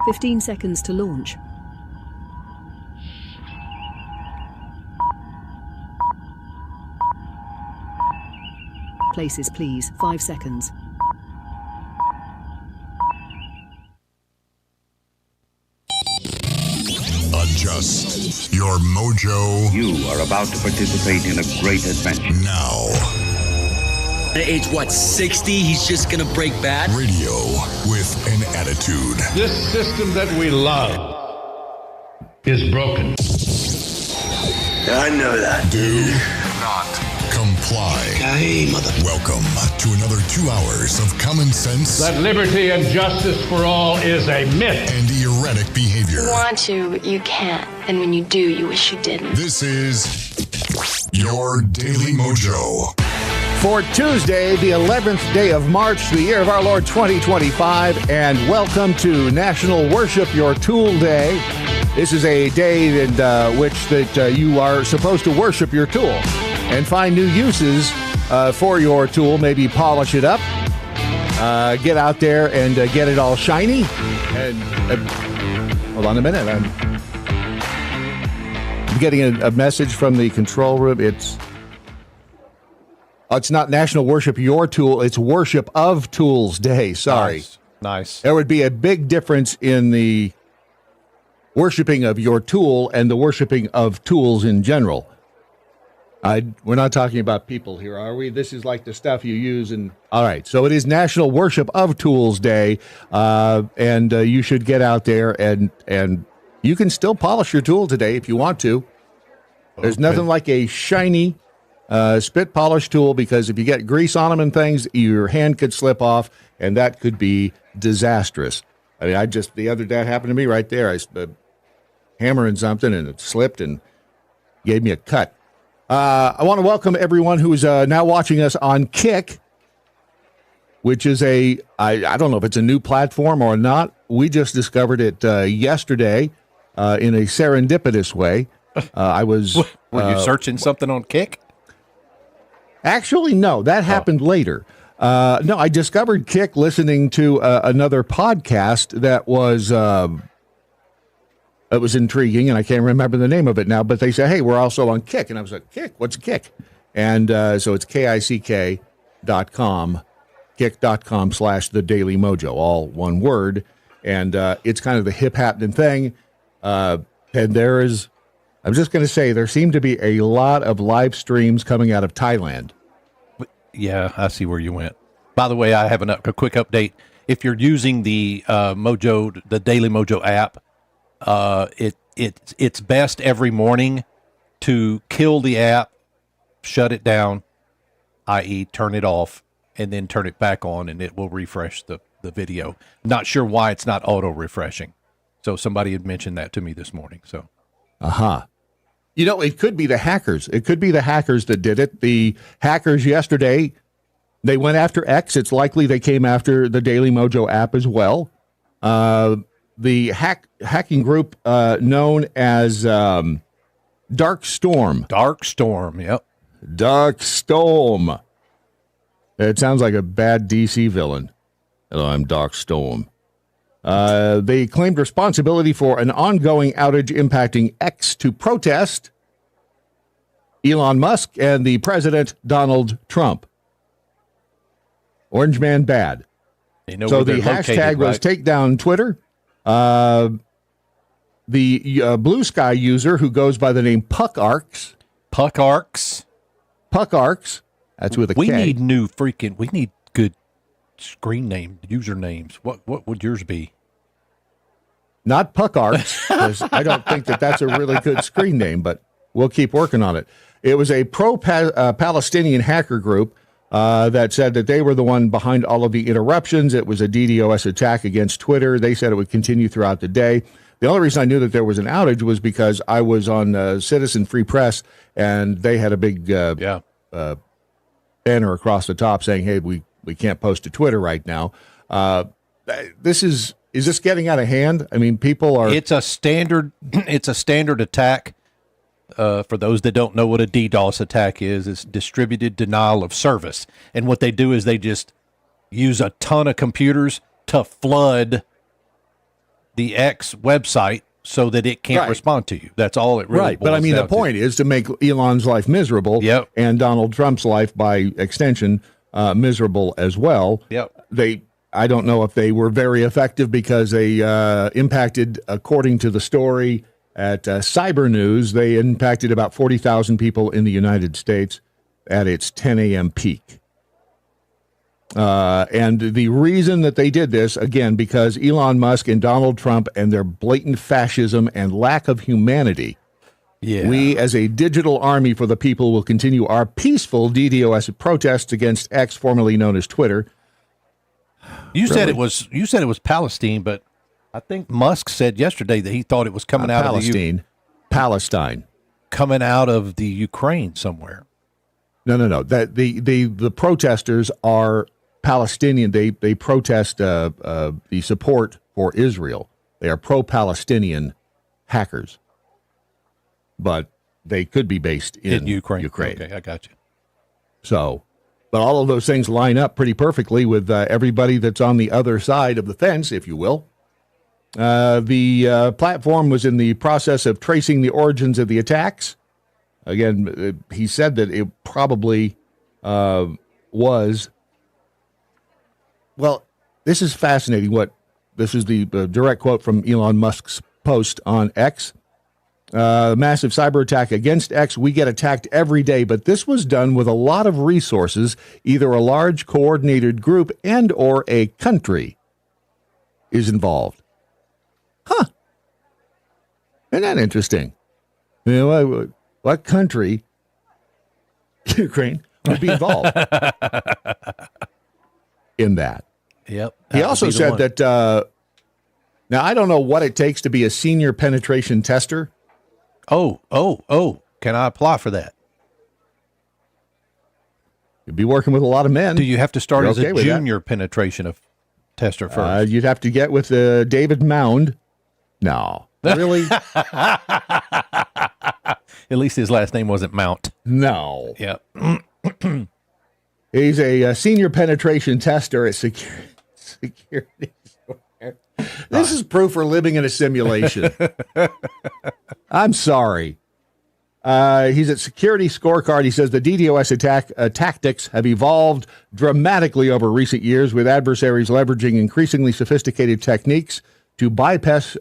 15 seconds to launch. Places, please. 5 seconds. Adjust your mojo. You are about to participate in a great adventure. Now. At age, 60? He's just gonna break bad? Radio with an attitude. This system that we love is broken. I know that. Do not comply. Hey, mother. Welcome to another 2 hours of common sense. That liberty and justice for all is a myth. And erratic behavior. You want to, but you can't. And when you do, you wish you didn't. This is your Daily Mojo. For Tuesday, the 11th day of March, the year of our Lord 2025, and welcome to National Worship Your Tool Day. This is a day in which you are supposed to worship your tool and find new uses for your tool. Maybe polish it up, get out there and get it all shiny. And hold on a minute, I'm getting a message from the control room. It's not National Worship Your Tool, it's Worship of Tools Day. Sorry. Nice. There would be a big difference in the worshiping of your tool and the worshiping of tools in general. We're not talking about people here, are we? This is like the stuff you use. All right, so it is National Worship of Tools Day, and you should get out there and you can still polish your tool today if you want to. There's nothing like a shiny spit polish tool, because if you get grease on them and things, your hand could slip off, and that could be disastrous. I mean, the other day it happened to me right there. I was hammering something, and it slipped and gave me a cut. I want to welcome everyone who is now watching us on Kick, which is I don't know if it's a new platform or not. We just discovered it yesterday in a serendipitous way. Were you searching something on Kick? Actually, no, that happened later. No, I discovered Kick listening to another podcast that was it was intriguing, and I can't remember the name of it now, but they said, hey, we're also on Kick. And I was like, Kick? What's Kick? And so it's KICK.com, kick.com/The Daily Mojo, all one word. And it's kind of the hip happening thing. And I'm just going to say, there seem to be a lot of live streams coming out of Thailand. Yeah, I see where you went. By the way, I have a quick update. If you're using the Mojo, the Daily Mojo app, it's best every morning to kill the app, shut it down, i.e. turn it off, and then turn it back on, and it will refresh the video. Not sure why it's not auto-refreshing. So somebody had mentioned that to me this morning. So, You know, it could be the hackers. It could be the hackers that did it. The hackers yesterday, they went after X. It's likely they came after the Daily Mojo app as well. The hacking group known as Dark Storm. Dark Storm, yep. Dark Storm. It sounds like a bad DC villain. Hello, I'm Dark Storm. They claimed responsibility for an ongoing outage impacting X to protest Elon Musk and the President Donald Trump. Orange Man bad. So the hashtag was take down Twitter. The Blue Sky user who goes by the name Puckarks. Puckarks. That's with a K. We need good screen name usernames. What would yours be? Not Puckarks, because I don't think that's a really good screen name, but we'll keep working on it. It was a pro-Palestinian hacker group that said that they were the one behind all of the interruptions. It was a DDoS attack against Twitter. They said it would continue throughout the day. The only reason I knew that there was an outage was because I was on Citizen Free Press, and they had a big banner across the top saying, hey, we can't post to Twitter right now. Is this getting out of hand? I mean, people are... It's a standard attack. For those that don't know what a DDoS attack is, it's distributed denial of service. And what they do is they just use a ton of computers to flood the X website so that it can't Right. respond to you. That's all it really Right. But I boils mean, the down to. point is to make Elon's life miserable Yep. and Donald Trump's life, by extension, miserable as well. Yep. I don't know if they were very effective because they impacted, according to the story at Cyber News, they impacted about 40,000 people in the United States at its 10 a.m. peak. And the reason that they did this, again, because Elon Musk and Donald Trump and their blatant fascism and lack of humanity. Yeah. We, as a digital army for the people, will continue our peaceful DDoS protests against X, formerly known as Twitter. You said it was Palestine, but I think Musk said yesterday that he thought it was coming out Palestine. coming out of the Ukraine somewhere. No. That the protesters are Palestinian. They protest the support for Israel. They are pro-Palestinian hackers, but they could be based in Ukraine. Okay, I got you. So, but all of those things line up pretty perfectly with everybody that's on the other side of the fence, if you will. The platform was in the process of tracing the origins of the attacks. Again, he said that it probably was. Well, this is fascinating. This is the direct quote from Elon Musk's post on X. Massive cyber attack against X. We get attacked every day, but this was done with a lot of resources. Either a large coordinated group and or a country is involved. Huh. Isn't that interesting? You know, what country, Ukraine, would be involved in that? Yep. He also said that, now I don't know what it takes to be a senior penetration tester. Oh. Can I apply for that? You'd be working with a lot of men. Do you have to start You're as okay a with that? junior penetration of tester first? You'd have to get with David Mound. No. Really? At least his last name wasn't Mount. No. Yep. He's a senior penetration tester at security. This is proof we're living in a simulation. I'm sorry. He's at Security Scorecard. He says the DDoS attack tactics have evolved dramatically over recent years, with adversaries leveraging increasingly sophisticated techniques to bypass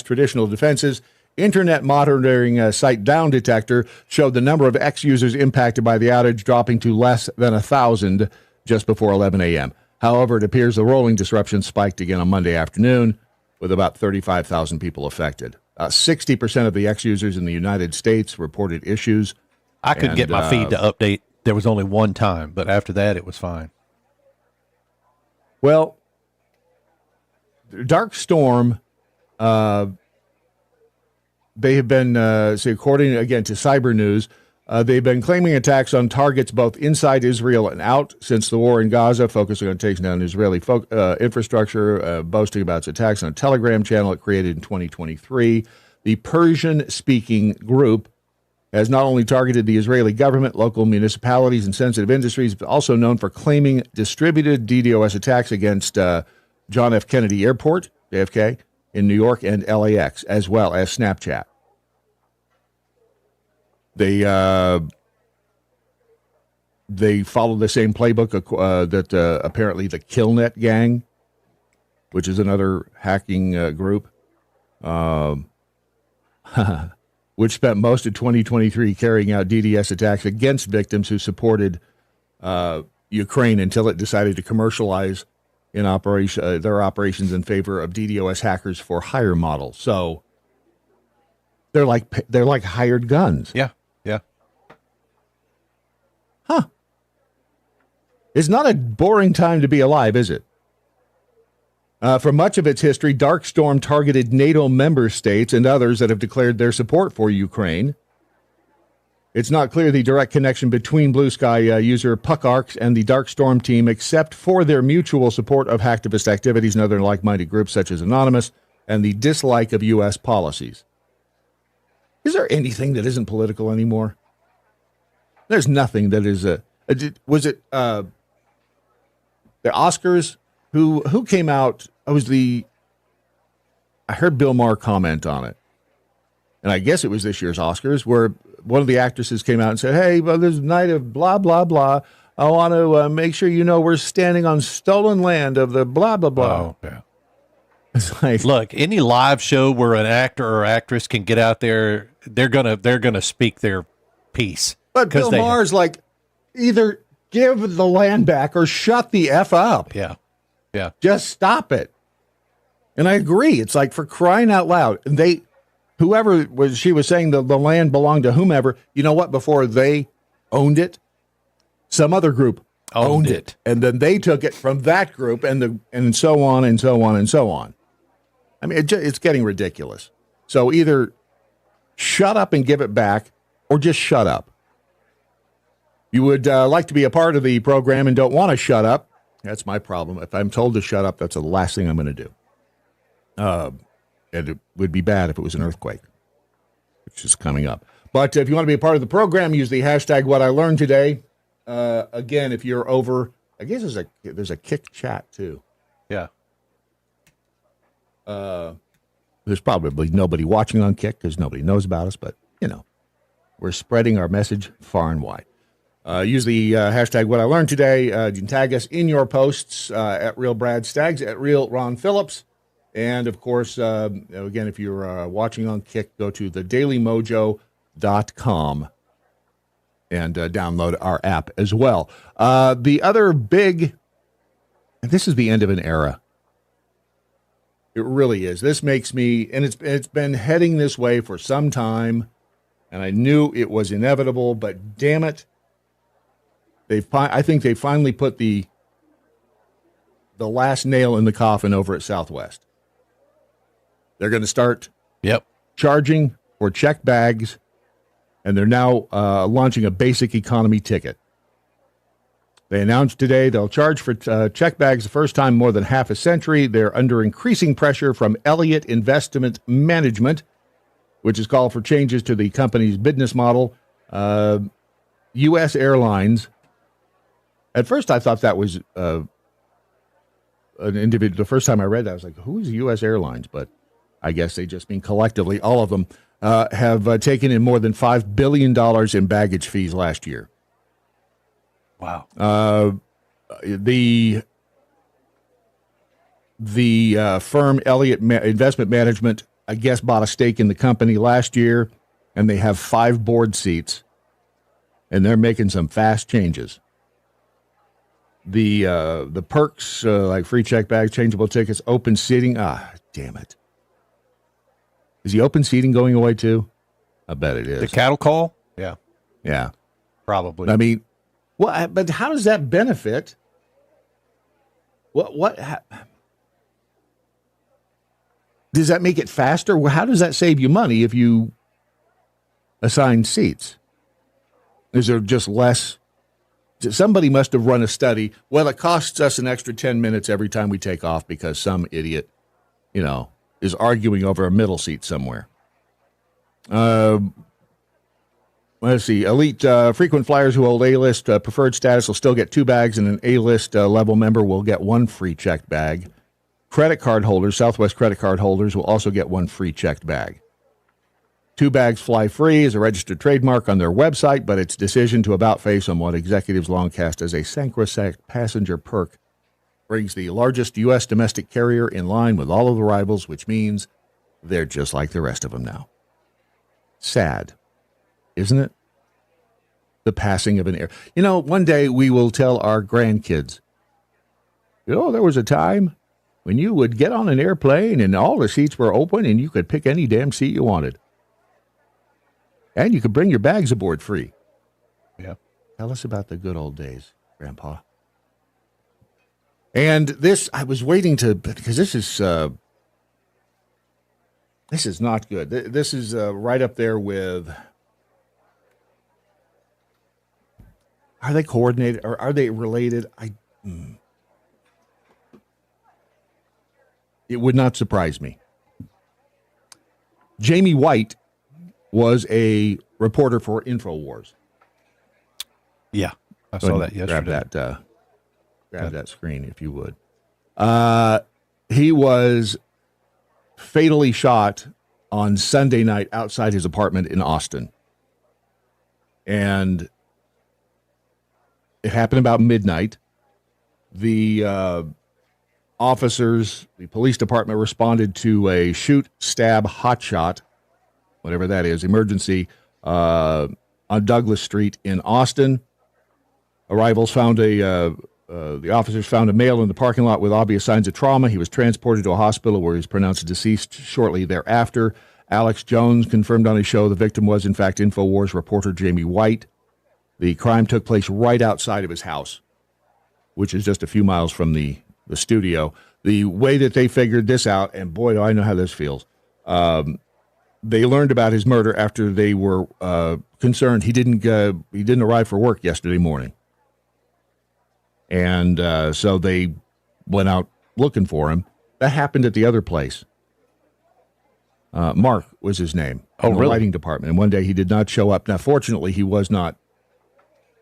traditional defenses. Internet monitoring site Down Detector showed the number of X users impacted by the outage dropping to less than 1,000 just before 11 a.m. However, it appears the rolling disruption spiked again on Monday afternoon, with about 35,000 people affected. 60% of the X users in the United States reported issues. I could get my feed to update. There was only one time, but after that, it was fine. Well, Dark Storm, they have been, according again to Cyber News, they've been claiming attacks on targets both inside Israel and out since the war in Gaza, focusing on taking down Israeli infrastructure, boasting about its attacks on a Telegram channel it created in 2023. The Persian-speaking group has not only targeted the Israeli government, local municipalities, and sensitive industries, but also known for claiming distributed DDoS attacks against John F. Kennedy Airport, JFK, in New York, and LAX, as well as Snapchat. They follow the same playbook that apparently the Killnet gang, which is another hacking group, which spent most of 2023 carrying out DDoS attacks against victims who supported Ukraine until it decided to commercialize in their operations in favor of DDoS hackers for hire models. So they're like hired guns. Yeah. Huh. It's not a boring time to be alive, is it? For much of its history, Darkstorm targeted NATO member states and others that have declared their support for Ukraine. It's not clear the direct connection between Blue Sky user Puckarks and the Darkstorm team, except for their mutual support of hacktivist activities and other like-minded groups such as Anonymous and the dislike of U.S. policies. Is there anything that isn't political anymore? There's nothing that is was it the Oscars? Who came out? I I heard Bill Maher comment on it, and I guess it was this year's Oscars, where one of the actresses came out and said, "Hey, well, this night of blah blah blah. I want to make sure you know we're standing on stolen land of the blah blah blah." Oh, yeah. It's like, Look, any live show where an actor or actress can get out there, they're gonna speak their piece. but Bill Maher's like, either give the land back or shut the F up. Yeah, yeah. Just stop it. And I agree. It's like, for crying out loud. And she was saying the land belonged to whomever. You know what? Before they owned it, some other group owned it. And then they took it from that group and so on and so on and so on. I mean, it's getting ridiculous. So either shut up and give it back, or just shut up. You would like to be a part of the program and don't want to shut up. That's my problem. If I'm told to shut up, that's the last thing I'm going to do. And it would be bad if it was an earthquake, which is coming up. But if you want to be a part of the program, use the hashtag What I Learned Today. Again, if you're over, I guess there's a Kick chat too. Yeah. There's probably nobody watching on Kick because nobody knows about us, but we're spreading our message far and wide. Use the hashtag What I Learned Today. You can tag us in your posts at Real Brad Staggs, at Real Ron Phillips. And, of course, again, if you're watching on Kick, go to thedailymojo.com and download our app as well. The other big, this is the end of an era. It really is. This makes me, and it's been heading this way for some time, and I knew it was inevitable, but damn it, I think they finally put the last nail in the coffin over at Southwest. They're going to start charging for check bags, and they're now launching a basic economy ticket. They announced today they'll charge for check bags the first time in more than half a century. They're under increasing pressure from Elliott Investment Management, which has called for changes to the company's business model. U.S. Airlines. At first, I thought that was an individual. The first time I read that, I was like, who is U.S. Airlines? But I guess they just mean collectively, all of them have taken in more than $5 billion in baggage fees last year. Wow. The firm Elliott Investment Management, I guess, bought a stake in the company last year, and they have 5 board seats, and they're making some fast changes. The perks, like free check bags, changeable tickets, open seating. Damn it. Is the open seating going away too? I bet it is. The cattle call? Yeah. Yeah. Probably. I mean, but how does that benefit? Does that make it faster? How does that save you money if you assign seats? Is there just less? Somebody must have run a study. Well, it costs us an extra 10 minutes every time we take off because some idiot, is arguing over a middle seat somewhere. Let's see. Elite frequent flyers who hold A-list preferred status will still get 2 bags, and an A-list level member will get 1 free checked bag. Credit card holders, Southwest credit card holders, will also get 1 free checked bag. 2 bags fly free is a registered trademark on their website, but its decision to about-face on what executives long cast as a sacrosanct passenger perk brings the largest U.S. domestic carrier in line with all of the rivals, which means they're just like the rest of them now. Sad, isn't it? The passing of an era. One day we will tell our grandkids, there was a time when you would get on an airplane and all the seats were open and you could pick any damn seat you wanted. And you could bring your bags aboard free. Yeah. Tell us about the good old days, Grandpa. And this, I was waiting because this is not good. This is right up there with, are they coordinated or are they related? It would not surprise me. Jamie White was a reporter for InfoWars. Yeah, I saw that yesterday. Grab that screen if you would. He was fatally shot on Sunday night outside his apartment in Austin. And it happened about midnight. The officers, the police department responded to a shoot, stab, hotshot, whatever that is, emergency on Douglas Street in Austin. The officers found a male in the parking lot with obvious signs of trauma. He was transported to a hospital where he was pronounced deceased shortly thereafter. Alex Jones confirmed on his show the victim was, in fact, InfoWars reporter Jamie White. The crime took place right outside of his house, which is just a few miles from the studio. The way that they figured this out, and boy, do I know how this feels, they learned about his murder after they were concerned he didn't arrive for work yesterday morning. And so they went out looking for him. That happened at the other place. Mark was his name. Oh, in the really? lighting department. And one day he did not show up. Now, fortunately, he was not.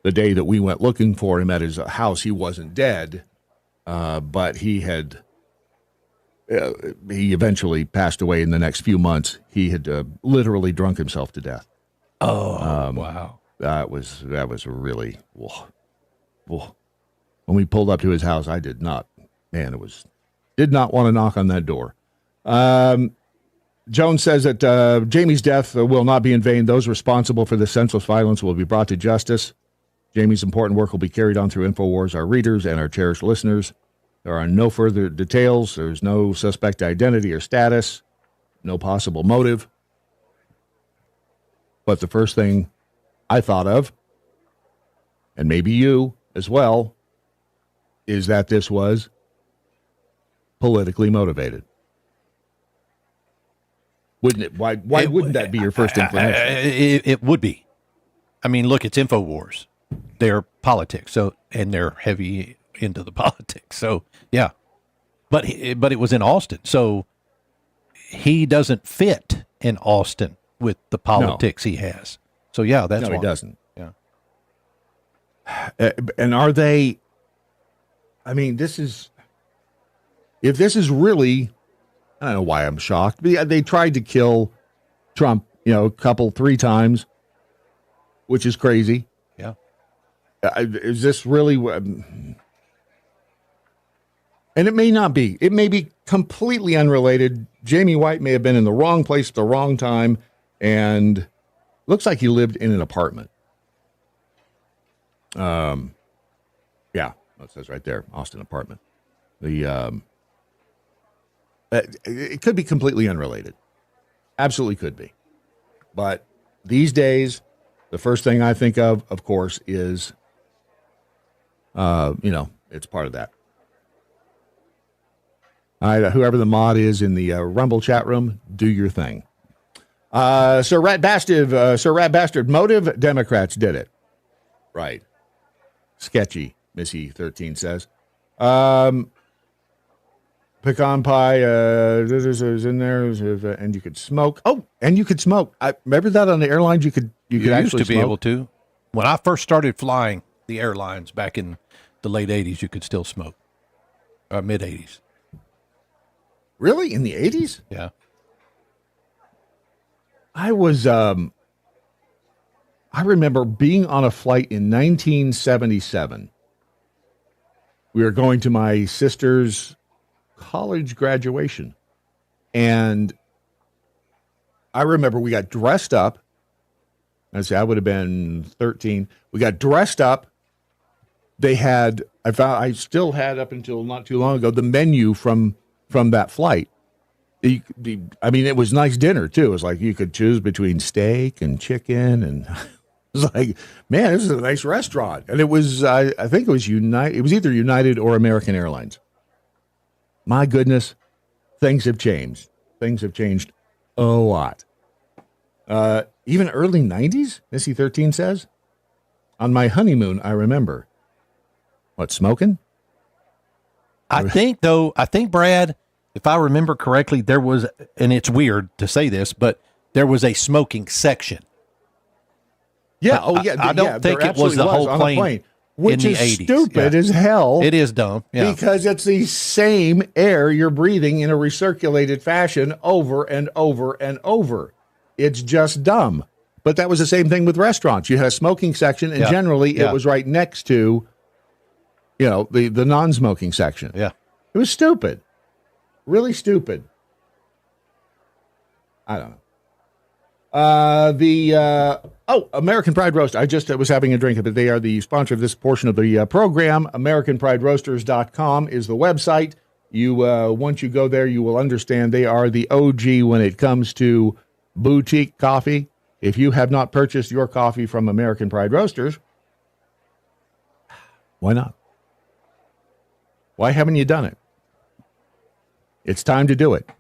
The day that we went looking for him at his house, he wasn't dead, but he eventually passed away in the next few months. He had literally drunk himself to death. Oh, wow. That was really, whoa. When we pulled up to his house, I did not want to knock on that door. Jones says that Jamie's death will not be in vain. Those responsible for the senseless violence will be brought to justice. Jamie's important work will be carried on through InfoWars, our readers, and our cherished listeners. There are no further details. There's no suspect identity or status, no possible motive. But the first thing I thought of, and maybe you as well, is that this was politically motivated. Wouldn't it? Why wouldn't that be your first inclination? It would be. I mean, look, it's InfoWars. They're politics, and they're heavy into the politics. So, yeah. But it was in Austin. So he doesn't fit in Austin with the politics he has. So, yeah, that's why. No, he doesn't. Yeah. And are they, I mean, if this is really, I don't know why I'm shocked. They tried to kill Trump, three times, which is crazy. Yeah. Is this really, and it may not be. It may be completely unrelated. Jamie White may have been in the wrong place at the wrong time, and looks like he lived in an apartment. Yeah, it says right there, Austin apartment. It could be completely unrelated. Absolutely could be. But these days, the first thing I think of course, is, it's part of that. All right, whoever the mod is in the Rumble chat room, do your thing. Sir Rat Bastard, motive, Democrats did it. Right. Sketchy, Missy 13 says. Pecan pie is in there, and you could smoke. Oh, and you could smoke. I remember that on the airlines. You could You actually used to be smoke? able to. When I first started flying the airlines back in the late 80s, you could still smoke. Mid 80s. Really? In the 80s? Yeah. I remember being on a flight in 1977. We were going to my sister's college graduation. And I remember we got dressed up. I would have been 13. We got dressed up. I still had up until not too long ago, the menu from that flight. It was nice dinner too. It was like you could choose between steak and chicken, and it was like, man, this is a nice restaurant. And it was, I think it was United. It was either United or American Airlines. My goodness, things have changed. Things have changed a lot. Even early 90s, Missy 13 says. On my honeymoon, I remember. What, smoking? I think, Brad, if I remember correctly, there was, and it's weird to say this, but there was a smoking section. Yeah. I don't think it was the whole plane. which in is the 80s. stupid Yeah. as hell. It is dumb. Yeah. Because it's the same air you're breathing in a recirculated fashion over and over and over. It's just dumb. But that was the same thing with restaurants. You had a smoking section, and generally it was right next to, the non-smoking section. Yeah. It was stupid. Really stupid. I don't know. American Pride Roast. I just was having a drink of it. They are the sponsor of this portion of the program. AmericanPrideRoasters.com is the website. You once you go there, you will understand they are the OG when it comes to boutique coffee. If you have not purchased your coffee from American Pride Roasters, why not? Why haven't you done it? It's time to do it.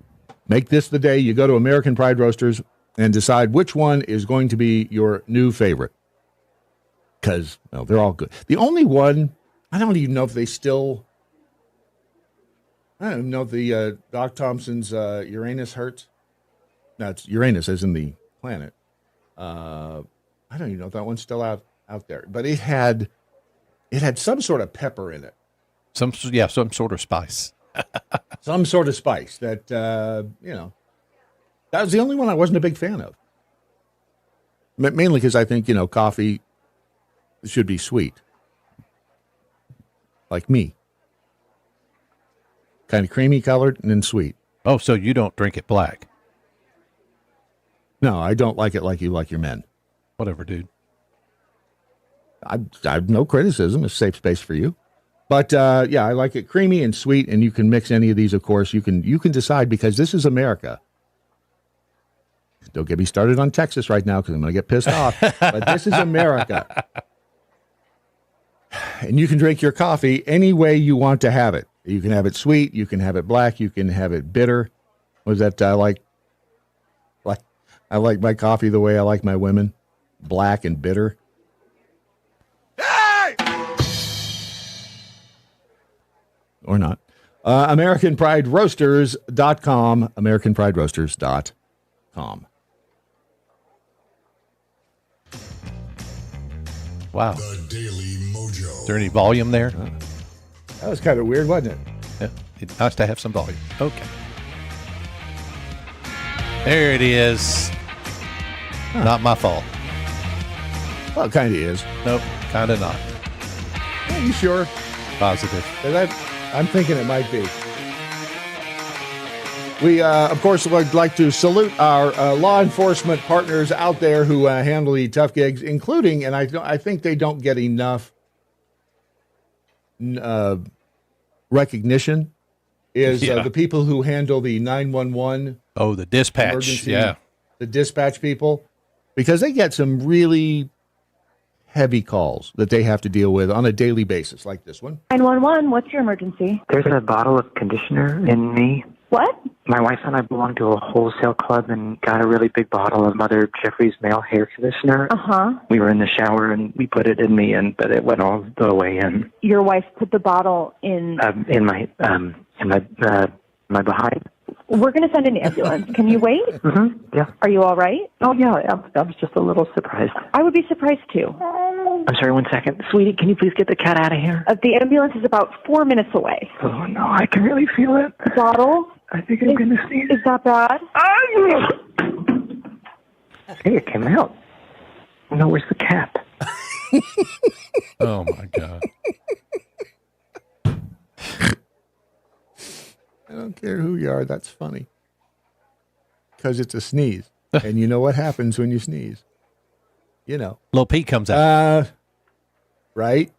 Make this the day you go to American Pride Roasters and decide which one is going to be your new favorite. Because, they're all good. The only one, I don't even know if they still, I don't know if the Doc Thompson's Uranus hurts. No, it's Uranus as in the planet. I don't even know if that one's still out there. But it had some sort of pepper in it. Some sort of spice. Some sort of spice that, that was the only one I wasn't a big fan of. Mainly because I think, coffee should be sweet. Like me. Kind of creamy colored and then sweet. Oh, so you don't drink it black? No, I don't like it like you like your men. Whatever, dude. I have no criticism. It's a safe space for you. But, I like it creamy and sweet, and you can mix any of these, of course. You can decide, because this is America. Don't get me started on Texas right now, because I'm going to get pissed off. But this is America. And you can drink your coffee any way you want to have it. You can have it sweet. You can have it black. You can have it bitter. What is that? I like my coffee the way I like my women. Black and bitter. Or not. AmericanPrideRoasters.com. AmericanPrideRoasters.com. Wow. The Daily MoJo. Is there any volume there? That was kind of weird, wasn't it? Yeah. It's nice to have some volume. Okay. There it is. Not my fault. Well, it kind of is. Nope, kind of not. Are you sure? Positive. 'Cause I'm thinking it might be. We, of course, would like to salute our law enforcement partners out there who handle the tough gigs, including, and I think they don't get enough recognition, is the people who handle the 911. Oh, the dispatch. Emergency, yeah. The dispatch people, because they get some really heavy calls that they have to deal with on a daily basis, like this one. 911, what's your emergency? There's a bottle of conditioner in me. What? My wife and I belong to a wholesale club and got a really big bottle of Mother Jeffrey's male hair conditioner. Uh-huh. We were in the shower and we put it in me, but it went all the way in. Your wife put the bottle in my behind. We're going to send an ambulance. Can you wait? Mm-hmm. Yeah. Are you all right? Oh, yeah. I was just a little surprised. I would be surprised, too. I'm sorry, 1 second. Sweetie, can you please get the cat out of here? The ambulance is about 4 minutes away. Oh, no, I can really feel it. Bottle? I think I'm going to sneeze. Is that bad? Hey, it came out. No, where's the cat? Oh, my God. I don't care who you are. That's funny. Because it's a sneeze. And you know what happens when you sneeze. Little Pete comes out. Right.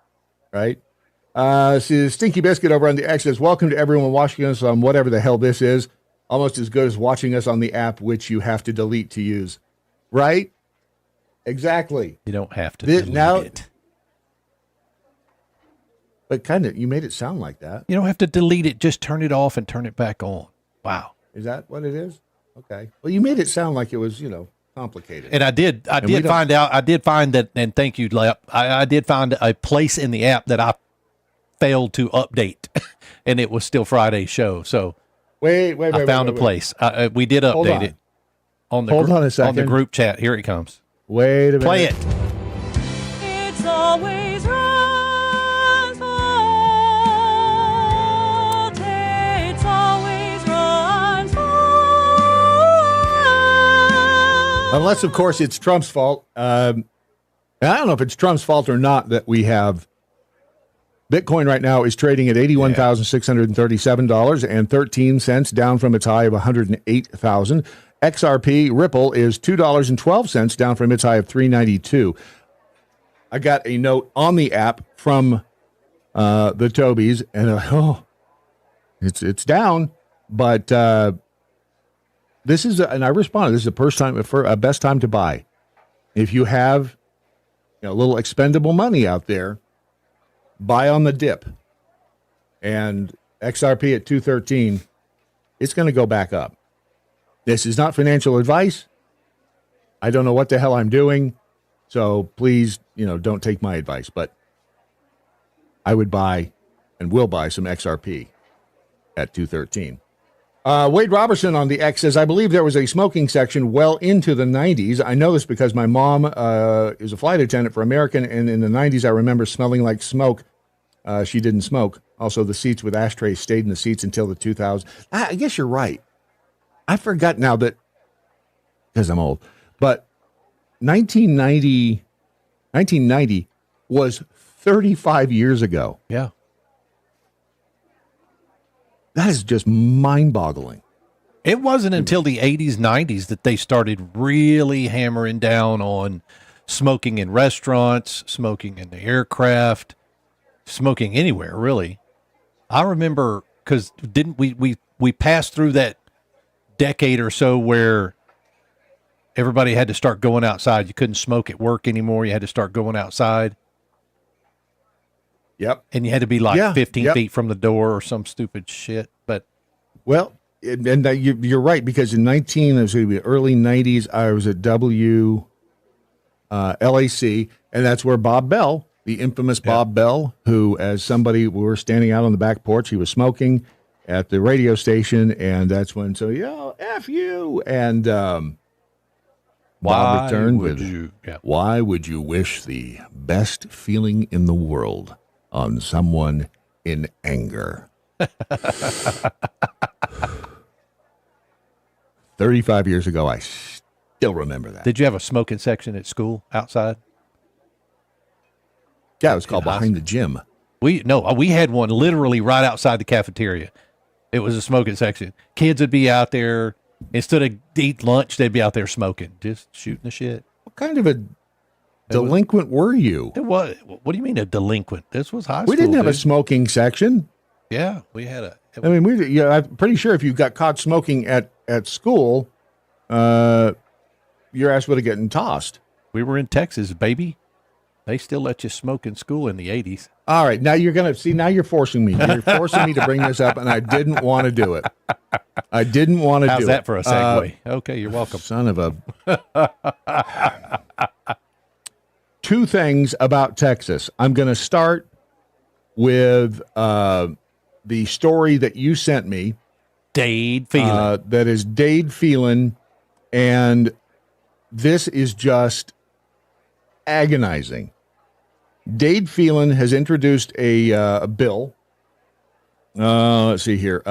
See, Stinky Biscuit over on the X says, welcome to everyone watching us on whatever the hell this is. Almost as good as watching us on the app, which you have to delete to use. Right? Exactly. You don't have to delete it. But kind of, you made it sound like that. You don't have to delete it. Just turn it off and turn it back on. Wow. Is that what it is? Okay. Well, you made it sound like it was, complicated. And I did find that, and thank you, Lep. I did find a place in the app that I failed to update, and it was still Friday's show. So I found a place. We did update it on the Hold on a second. on the group chat. Here it comes. Wait a minute. Play it. It's always right. Unless, of course, it's Trump's fault. I don't know if it's Trump's fault or not that we have Bitcoin right now is trading at $81,637.13, down from its high of $108,000. XRP Ripple is $2.12, down from its high of $3.92. I got a note on the app from the Tobies, and it's down, but this is, and I responded, this is the first time, best time to buy. If you have a little expendable money out there, buy on the dip. And XRP at 213, it's going to go back up. This is not financial advice. I don't know what the hell I'm doing, so please, don't take my advice. But I would buy and will buy some XRP at 213. Wade Robertson on the X says, I believe there was a smoking section well into the 90s. I know this because my mom is a flight attendant for American, and in the 90s I remember smelling like smoke. She didn't smoke. Also, the seats with ashtrays stayed in the seats until the 2000s. I guess you're right. I forgot now that, because I'm old, but 1990 was 35 years ago. Yeah. That is just mind-boggling. It wasn't until the 80s, 90s that they started really hammering down on smoking in restaurants, smoking in the aircraft, smoking anywhere, really. I remember, because didn't we passed through that decade or so where everybody had to start going outside. You couldn't smoke at work anymore. You had to start going outside. Yep. And you had to be 15 feet from the door or some stupid shit. But well, and you're right, because in early 90s, I was at LAC, and that's where Bob Bell, the infamous Bob Bell, who, as somebody, we were standing out on the back porch, he was smoking at the radio station, and that's when, F you, and Bob returned with, why would you wish the best feeling in the world on someone in anger? 35 years ago, I still remember that. Did you have a smoking section at school outside? Yeah, it was called Behind the Gym. We had one literally right outside the cafeteria. It was a smoking section. Kids would be out there. Instead of eat lunch, they'd be out there smoking, just shooting the shit. What kind of a delinquent were you? It was. What do you mean a delinquent? This was high school. We didn't have a smoking section. Yeah, we had a. I'm pretty sure if you got caught smoking at school, your ass would have gotten tossed. We were in Texas, baby. They still let you smoke in school in the 80s. All right, now you're going to see. Now you're forcing me. You're forcing me to bring this up, and I didn't want to do it. I didn't want to do it. How's that for a segue? Okay, you're welcome. Son of a. Two things about Texas. I'm going to start with the story that you sent me. Dade Phelan. That is Dade Phelan, and this is just agonizing. Dade Phelan has introduced a bill. Let's see here.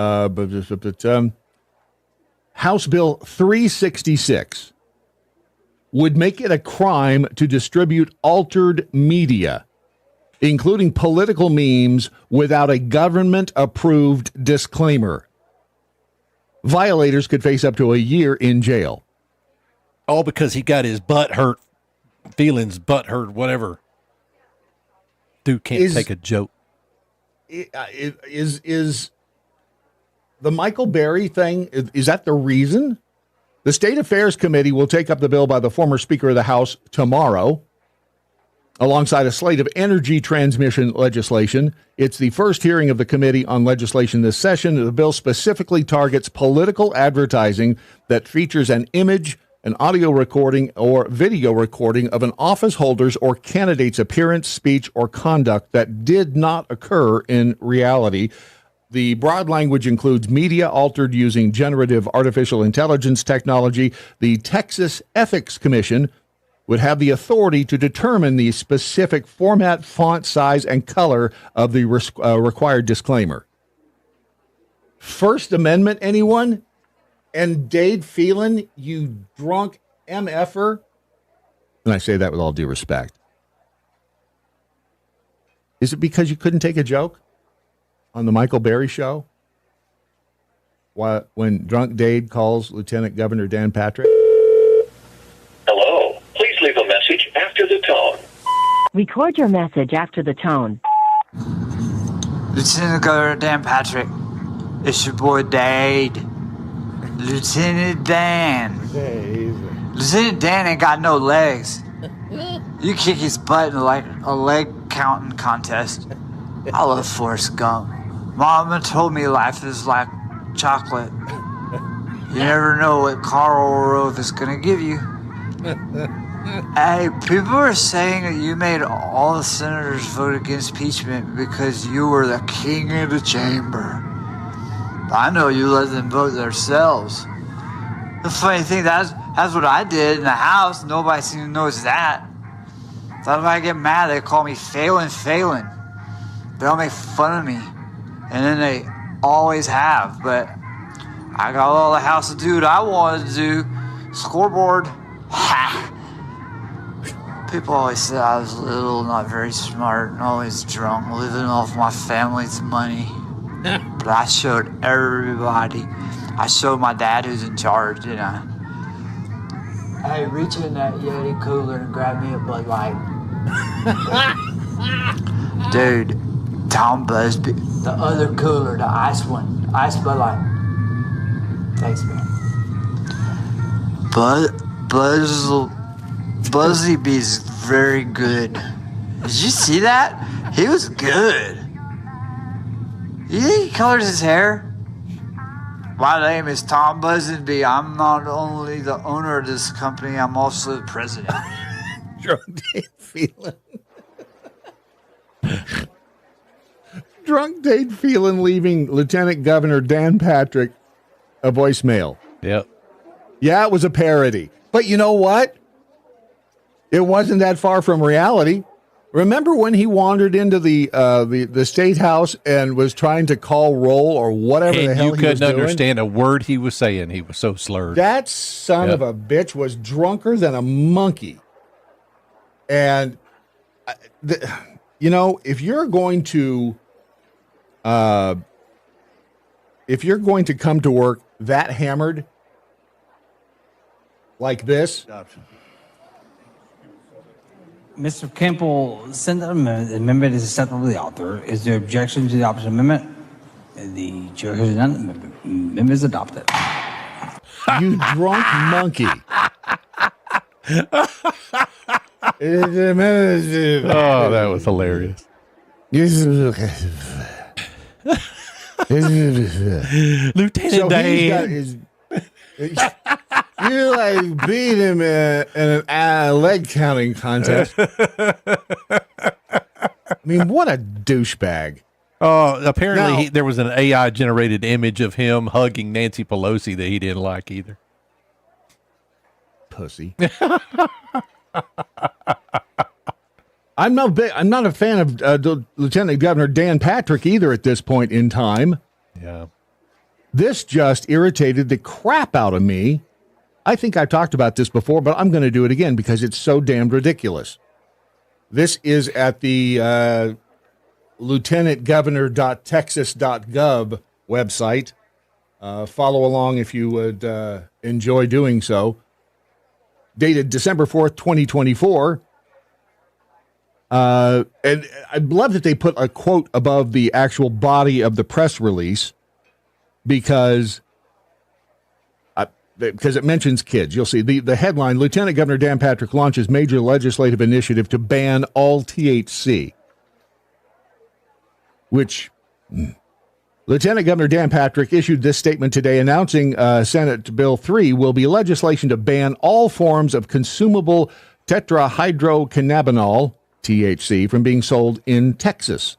House Bill 366 would make it a crime to distribute altered media, including political memes, without a government-approved disclaimer. Violators could face up to a year in jail. All because he got his butt hurt, feelings butt hurt, whatever. Dude can't take a joke. Is the Michael Berry thing, is that the reason? The State Affairs Committee will take up the bill by the former Speaker of the House tomorrow, alongside a slate of energy transmission legislation. It's the first hearing of the committee on legislation this session. The bill specifically targets political advertising that features an image, an audio recording, or video recording of an office holder's or candidate's appearance, speech, or conduct that did not occur in reality. The broad language includes media altered using generative artificial intelligence technology. The Texas Ethics Commission would have the authority to determine the specific format, font size, and color of the required disclaimer. First Amendment, anyone? And Dade Phelan, you drunk MFer, and I say that with all due respect, is it because you couldn't take a joke on the Michael Berry show? When Drunk Dade calls Lieutenant Governor Dan Patrick? Hello. Please leave a message after the tone. Record your message after the tone. Lieutenant Governor Dan Patrick, it's your boy Dade. Lieutenant Dan. Lieutenant Dan ain't got no legs. You kick his butt in like a leg counting contest. I love Forrest Gump. Mama told me life is like chocolate. You never know what Karl Rove is gonna give you. Hey, people are saying that you made all the senators vote against impeachment because you were the king of the chamber. I know you let them vote themselves. The funny thing, that's what I did in the House. Nobody seems to notice that. So if I get mad, they call me failing. They'll make fun of me. And then they always have. But I got all the House to do what I wanted to do. Scoreboard. Ha! People always said I was little, not very smart, and always drunk, living off my family's money. But I showed everybody. I showed my dad who's in charge, didn't I? Hey, reach in that Yeti cooler and grab me a Bud Light. Dude, Tom Busby, the other cooler, the ice one, ice Bud Light. Thanks, man. Buzzy Bee's very good. Did you see that? He was good. You think he colors his hair? My name is Tom Busby. I'm not only the owner of this company, I'm also the president. Drunk Dade Phelan. Drunk Dade Phelan leaving Lieutenant Governor Dan Patrick a voicemail. Yep. Yeah, it was a parody. But you know what? It wasn't that far from reality. Remember when he wandered into the state house and was trying to call roll or whatever the hell he was doing? You couldn't understand a word he was saying. He was so slurred. That son of a bitch was drunker than a monkey. And, if you're going to come to work that hammered like this... Mr. Campbell sent an amendment. The amendment is acceptable to the author. Is there objection to the opposite amendment? The chair has none. The amendment is adopted. You drunk monkey. Oh, that was hilarious. Lieutenant Dan. You beat him in a leg counting contest. I mean, what a douchebag. Apparently there was an AI generated image of him hugging Nancy Pelosi that he didn't like either. Pussy. I'm not a fan of Lieutenant Governor Dan Patrick either at this point in time. Yeah. This just irritated the crap out of me. I think I've talked about this before, but I'm going to do it again because it's so damned ridiculous. This is at the lieutenantgovernor.texas.gov website. Follow along if you would enjoy doing so. Dated December 4th, 2024. And I love that they put a quote above the actual body of the press release because it mentions kids. You'll see the headline, Lieutenant Governor Dan Patrick launches major legislative initiative to ban all THC, which Lieutenant Governor Dan Patrick issued this statement today announcing Senate Bill 3 will be legislation to ban all forms of consumable tetrahydrocannabinol, THC, from being sold in Texas.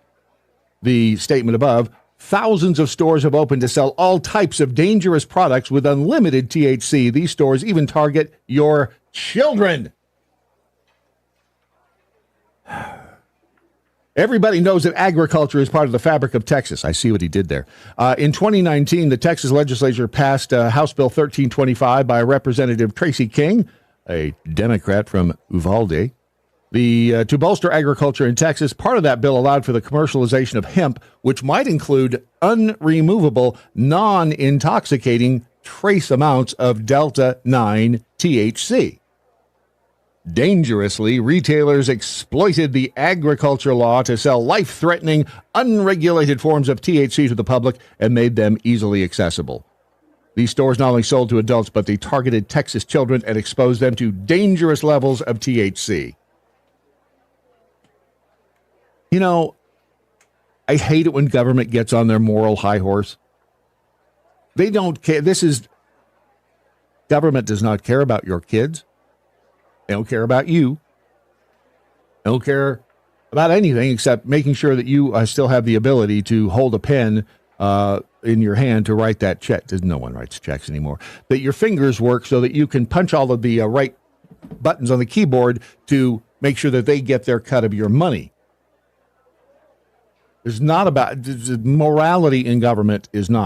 The statement above, thousands of stores have opened to sell all types of dangerous products with unlimited THC. These stores even target your children. Everybody knows that agriculture is part of the fabric of Texas. I see what he did there. In 2019, the Texas legislature passed House Bill 1325 by Representative Tracy King, a Democrat from Uvalde. To bolster agriculture in Texas, part of that bill allowed for the commercialization of hemp, which might include unremovable, non-intoxicating trace amounts of Delta-9 THC. Dangerously, retailers exploited the agriculture law to sell life-threatening, unregulated forms of THC to the public and made them easily accessible. These stores not only sold to adults, but they targeted Texas children and exposed them to dangerous levels of THC. You know, I hate it when government gets on their moral high horse. They don't care. Government does not care about your kids. They don't care about you. They don't care about anything except making sure that you still have the ability to hold a pen in your hand to write that check. No one writes checks anymore. That your fingers work so that you can punch all of the right buttons on the keyboard to make sure that they get their cut of your money. It's not about morality in government isn't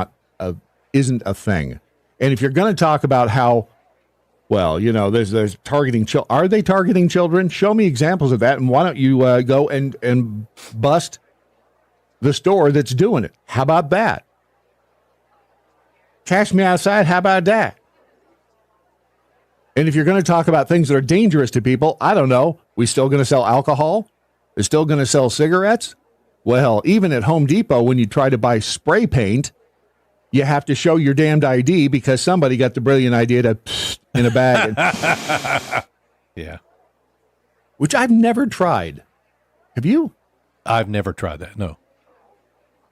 a thing. And if you're going to talk about how, well, you know, there's targeting children. Are they targeting children? Show me examples of that. And why don't you go and bust the store that's doing it? How about that? Cash me outside. How about that? And if you're going to talk about things that are dangerous to people, I don't know. We still going to sell alcohol? We're still going to sell cigarettes? Well, even at Home Depot, when you try to buy spray paint, you have to show your damned ID because somebody got the brilliant idea to in a bag. Yeah. Which I've never tried. Have you? I've never tried that, no.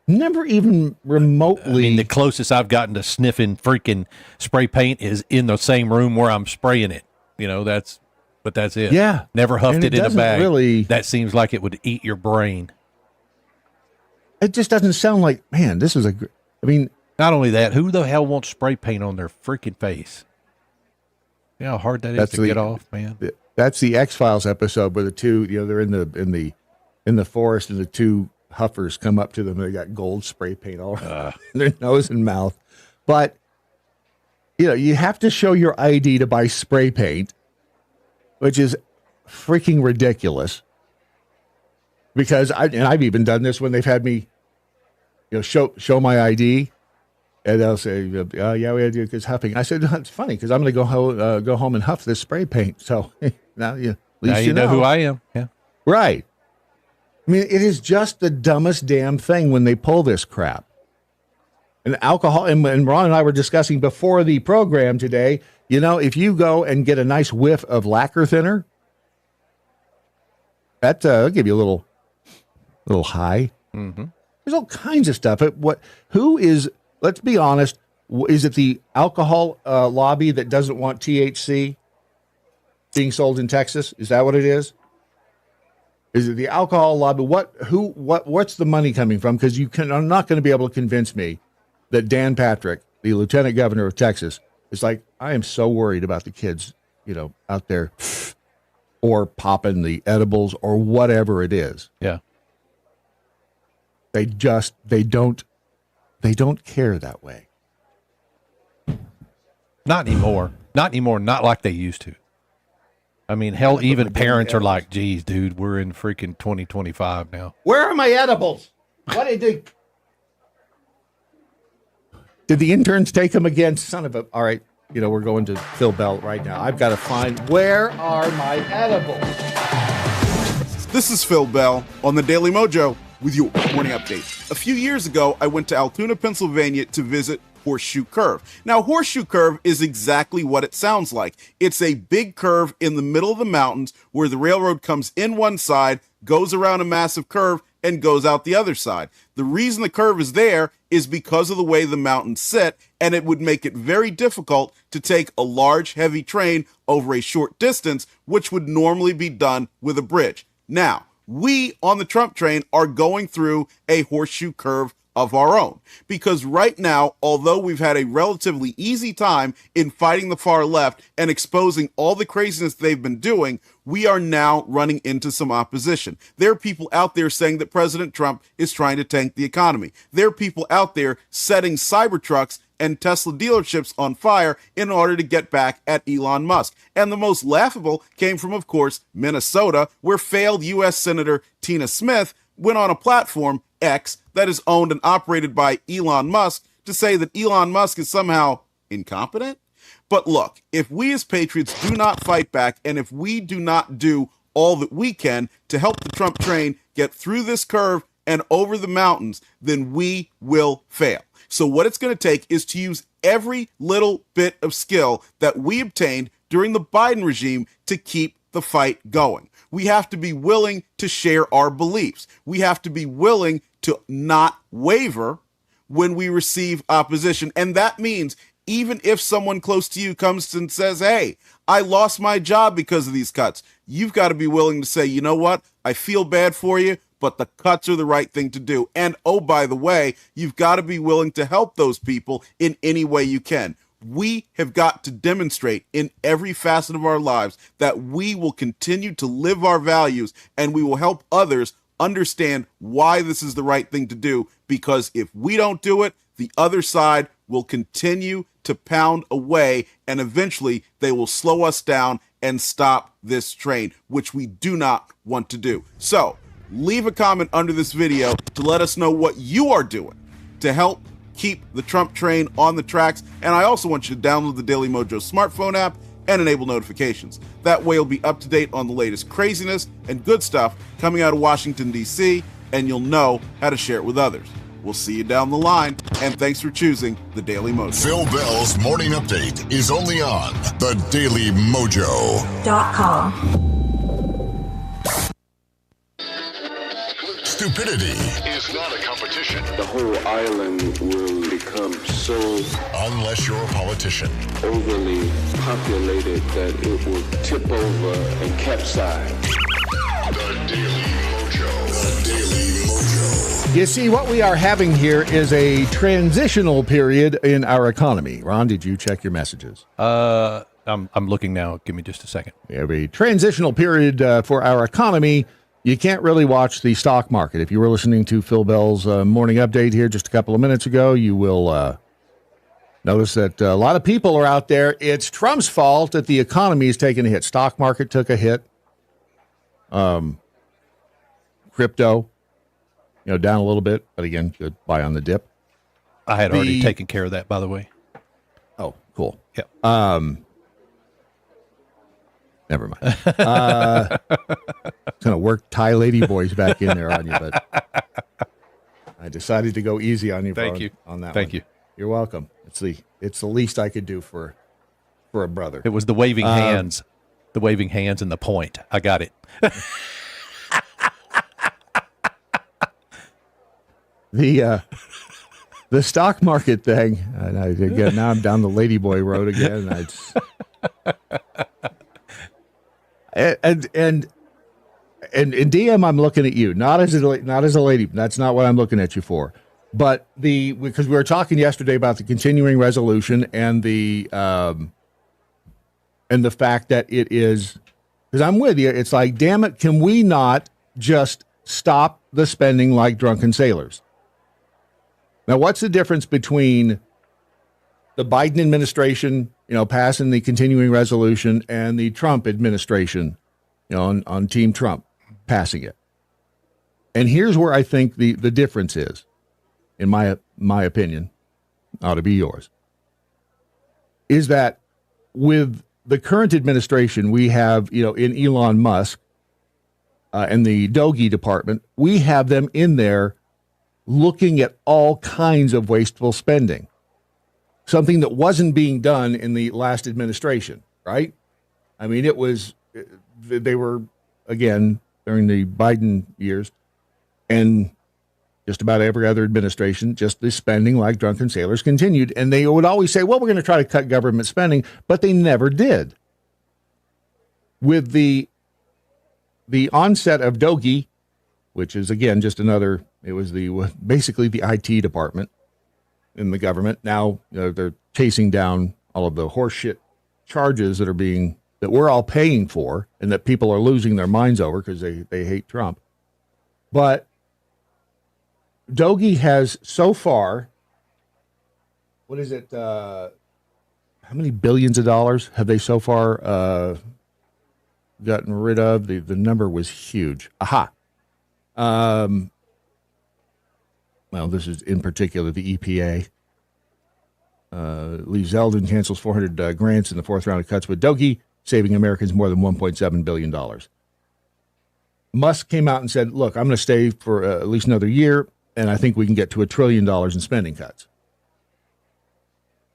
Never even remotely. I mean, the closest I've gotten to sniffing freaking spray paint is in the same room where I'm spraying it. You know, that's it. Yeah. Never huffed it in a bag. Really, that seems like it would eat your brain. It just doesn't sound like, man, this is I mean. Not only that, who the hell wants spray paint on their freaking face? You know how hard that is to get off, man? That's the X-Files episode where the two, you know, they're in the forest and the two huffers come up to them and they got gold spray paint all in their nose and mouth. But, you know, you have to show your ID to buy spray paint, which is freaking ridiculous. Because I've even done this when they've had me, you know, show my ID, and they'll say, "Oh yeah, we had to do because huffing." I said, "It's funny because I'm going to go home and huff this spray paint." So now you know who I am. Yeah, right. I mean, it is just the dumbest damn thing when they pull this crap. And alcohol, and Ron and I were discussing before the program today. You know, if you go and get a nice whiff of lacquer thinner, that'll give you a little high. Mm-hmm. There's all kinds of stuff. Let's be honest, is it the alcohol lobby that doesn't want THC being sold in Texas? Is that what it is? Is it the alcohol lobby? What's the money coming from? Because I'm not going to be able to convince me that Dan Patrick, the lieutenant governor of Texas, is like, I am so worried about the kids, you know, out there or popping the edibles or whatever it is. Yeah. They don't care that way. Not anymore. Not like they used to. I mean, hell, even parents are like, geez, dude, we're in freaking 2025 now. Where are my edibles? What did they... Did the interns take them again? Son of a... All right, you know, we're going to Phil Bell right now. I've got to find, where are my edibles? This is Phil Bell on the Daily MoJo with your morning update. A few years ago, I went to Altoona, Pennsylvania to visit Horseshoe Curve. Now, Horseshoe Curve is exactly what it sounds like. It's a big curve in the middle of the mountains where the railroad comes in one side, goes around a massive curve, and goes out the other side. The reason the curve is there is because of the way the mountains sit, and it would make it very difficult to take a large, heavy train over a short distance, which would normally be done with a bridge. Now, we on the Trump train are going through a horseshoe curve of our own, because right now, although we've had a relatively easy time in fighting the far left and exposing all the craziness they've been doing, we are now running into some opposition. There are people out there saying that President Trump is trying to tank the economy. There are people out there setting Cybertrucks and Tesla dealerships on fire in order to get back at Elon Musk. And the most laughable came from, of course, Minnesota, where failed U.S. Senator Tina Smith went on a platform, X, that is owned and operated by Elon Musk to say that Elon Musk is somehow incompetent. But look, if we as patriots do not fight back, and if we do not do all that we can to help the Trump train get through this curve and over the mountains, then we will fail. So what it's going to take is to use every little bit of skill that we obtained during the Biden regime to keep the fight going. We have to be willing to share our beliefs. We have to be willing to not waver when we receive opposition. And that means even if someone close to you comes and says, hey, I lost my job because of these cuts, you've got to be willing to say, you know what? I feel bad for you, but the cuts are the right thing to do. And oh, by the way, you've got to be willing to help those people in any way you can. We have got to demonstrate in every facet of our lives that we will continue to live our values, and we will help others understand why this is the right thing to do. Because if we don't do it, the other side will continue to pound away, and eventually they will slow us down and stop this train, which we do not want to do. So leave a comment under this video to let us know what you are doing to help keep the Trump train on the tracks. And I also want you to download the Daily MoJo smartphone app and enable notifications. That way you'll be up to date on the latest craziness and good stuff coming out of Washington, D.C., and you'll know how to share it with others. We'll see you down the line, and thanks for choosing the Daily MoJo. Phil Bell's morning update is only on the Daily MoJo.com. Stupidity is not a competition. The whole island will become so unless you're a politician. Overly populated that it will tip over and capsize. The Daily MoJo. The Daily MoJo. You see, what we are having here is a transitional period in our economy. Ron, did you check your messages? I'm looking now. Give me just a second. We have a transitional period for our economy. You can't really watch the stock market. If you were listening to Phil Bell's morning update here just a couple of minutes ago, you will notice that a lot of people are out there. It's Trump's fault that the economy is taking a hit. Stock market took a hit. Crypto, down a little bit, but again, good buy on the dip. I had already taken care of that, by the way. Oh, cool. Yeah. Never mind. Going to work Thai lady boys back in there on you, but I decided to go easy on you. Thank you on that. Thank you. You're welcome. It's the least I could do for a brother. It was the waving hands, and the point. I got it. The stock market thing. And again, now I'm down the ladyboy road again. And DM, I'm looking at you, not as a lady. That's not what I'm looking at you for. But because we were talking yesterday about the continuing resolution and the fact that it is, because I'm with you. It's like, damn it, can we not just stop the spending like drunken sailors? Now, what's the difference between the Biden administration, passing the continuing resolution, and the Trump administration, on Team Trump passing it? And here's where I think the difference is, in my opinion, ought to be yours, is that with the current administration, we have, in Elon Musk and the Doge department, we have them in there looking at all kinds of wasteful spending. Something that wasn't being done in the last administration, right? I mean, they were, again, during the Biden years, and just about every other administration, just the spending like drunken sailors continued. And they would always say, well, we're going to try to cut government spending, but they never did. With the onset of Doge, which is, again, just another, it was basically the IT department in the government. Now they're chasing down all of the horseshit charges that we're all paying for, and that people are losing their minds over because they hate Trump. But Doge has so far, what is it? How many billions of dollars have they so far gotten rid of? The number was huge. Aha. Well, this is in particular the EPA. Lee Zeldin cancels 400 grants in the fourth round of cuts with Doge, saving Americans more than $1.7 billion. Musk came out and said, look, I'm going to stay for at least another year, and I think we can get to $1 trillion in spending cuts.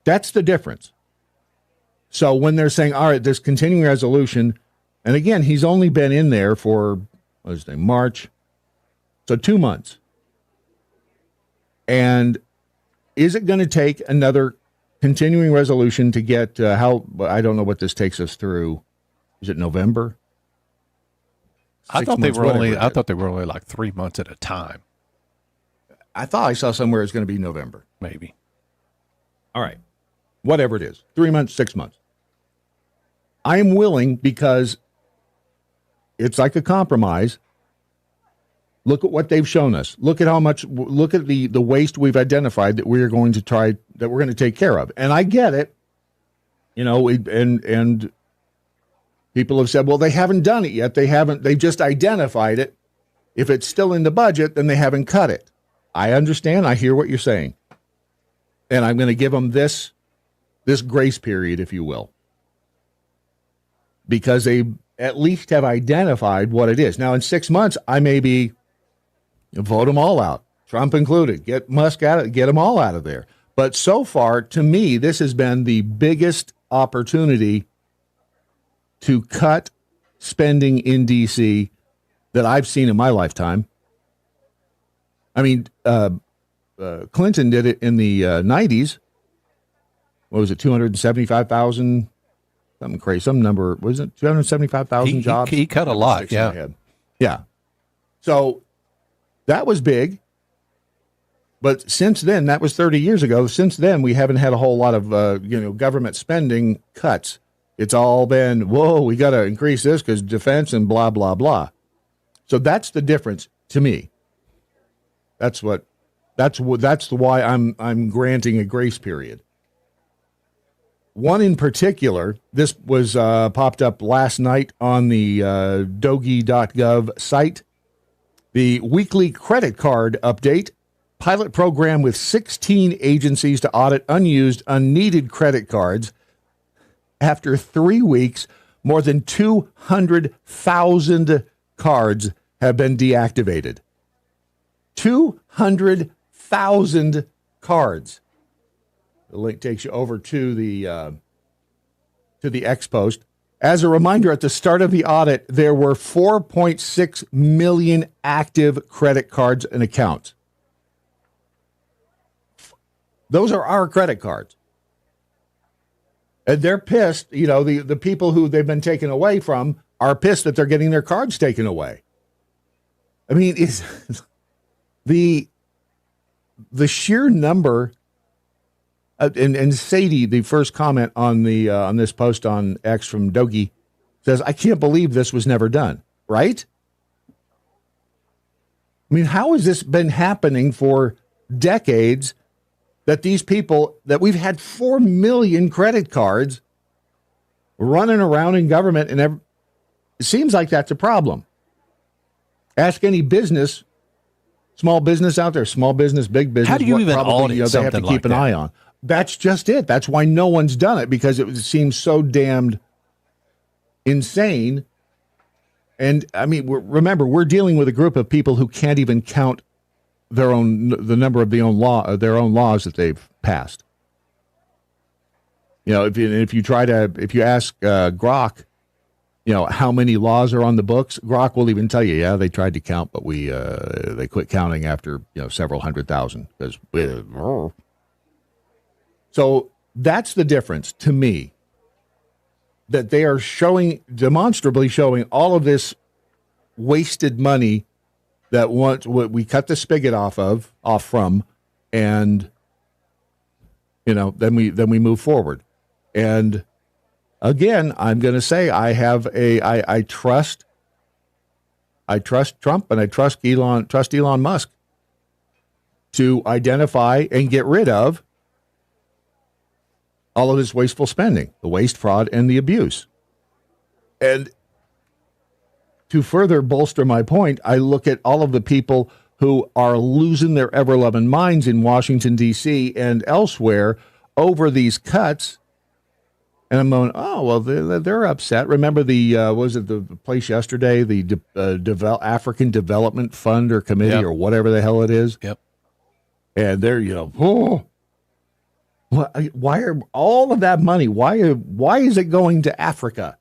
That's the difference. So when they're saying, all right, this continuing resolution, and again, he's only been in there for, what is his name, March, so 2 months. And is it going to take another continuing resolution to get I don't know what this takes us through. Is it November? I thought they were only like 3 months at a time. I thought I saw somewhere it's going to be November. Maybe. All right. Whatever it is. 3 months, 6 months. I am willing because it's like a compromise. Look at what they've shown us. Look at the waste we've identified that we're going to take care of. And I get it. And people have said, well, they haven't done it yet. They've just identified it. If it's still in the budget, then they haven't cut it. I understand. I hear what you're saying. And I'm going to give them this grace period, if you will. Because they at least have identified what it is. Now, in 6 months, I may be vote them all out, Trump included. Get Musk out of, get them all out of there. But so far, to me, this has been the biggest opportunity to cut spending in D.C. that I've seen in my lifetime. I mean, Clinton did it in the 90s. What was it, 275,000? Something crazy. Some number, was it 275,000 jobs? He cut a lot, yeah. Yeah. So that was big. But since then, that was 30 years ago. Since then, we haven't had a whole lot of government spending cuts. It's all been, whoa, we got to increase this because defense and blah, blah, blah. So that's the difference to me. That's why I'm granting a grace period. One in particular, this was popped up last night on the Doge.gov site. The weekly credit card update, pilot program with 16 agencies to audit unused, unneeded credit cards. After 3 weeks, more than 200,000 cards have been deactivated. 200,000 cards. The link takes you over to the X post. As a reminder, at the start of the audit, there were 4.6 million active credit cards and accounts. Those are our credit cards. And they're pissed, the people who they've been taken away from are pissed that they're getting their cards taken away. I mean, is the sheer number, and Sadie, the first comment on this post on X from Doge, says, I can't believe this was never done, right? I mean, how has this been happening for decades? That these people, that we've had 4 million credit cards running around in government, and it seems like that's a problem. Ask any business, small business out there, small business, big business. How do you even audit they have to something keep like an that? eye on. That's just it. That's why no one's done it, because it seems so damned insane. And I mean, remember, we're dealing with a group of people who can't even count the number of their own laws that they've passed. If you ask Grok, how many laws are on the books, Grok will even tell you, yeah, they tried to count, but they quit counting after several 100,000. So that's the difference to me. That they are demonstrably showing all of this wasted money that we cut the spigot off from, and then we move forward. And again, I'm going to say I trust Trump, and I trust Elon Musk to identify and get rid of all of this wasteful spending, the waste, fraud, and the abuse. And to further bolster my point, I look at all of the people who are losing their ever-loving minds in Washington, D.C. and elsewhere over these cuts. And I'm going, oh, well, they're upset. Remember was it the place yesterday, the African Development Fund or Committee or whatever the hell it is? Yep. And they're, why are all of that money, why is it going to Africa?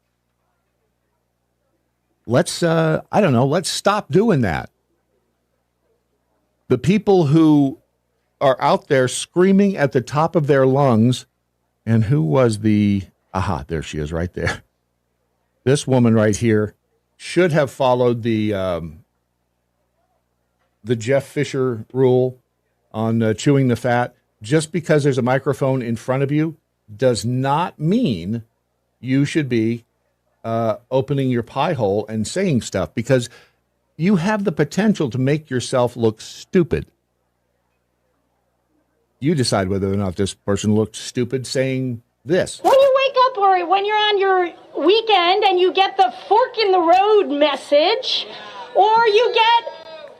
Let's stop doing that. The people who are out there screaming at the top of their lungs, and who was there she is right there. This woman right here should have followed the Jeff Fisher rule on chewing the fat. Just because there's a microphone in front of you does not mean you should be opening your pie hole and saying stuff, because you have the potential to make yourself look stupid. You decide whether or not this person looked stupid saying this. When you wake up or when you're on your weekend and you get the fork in the road message, or you get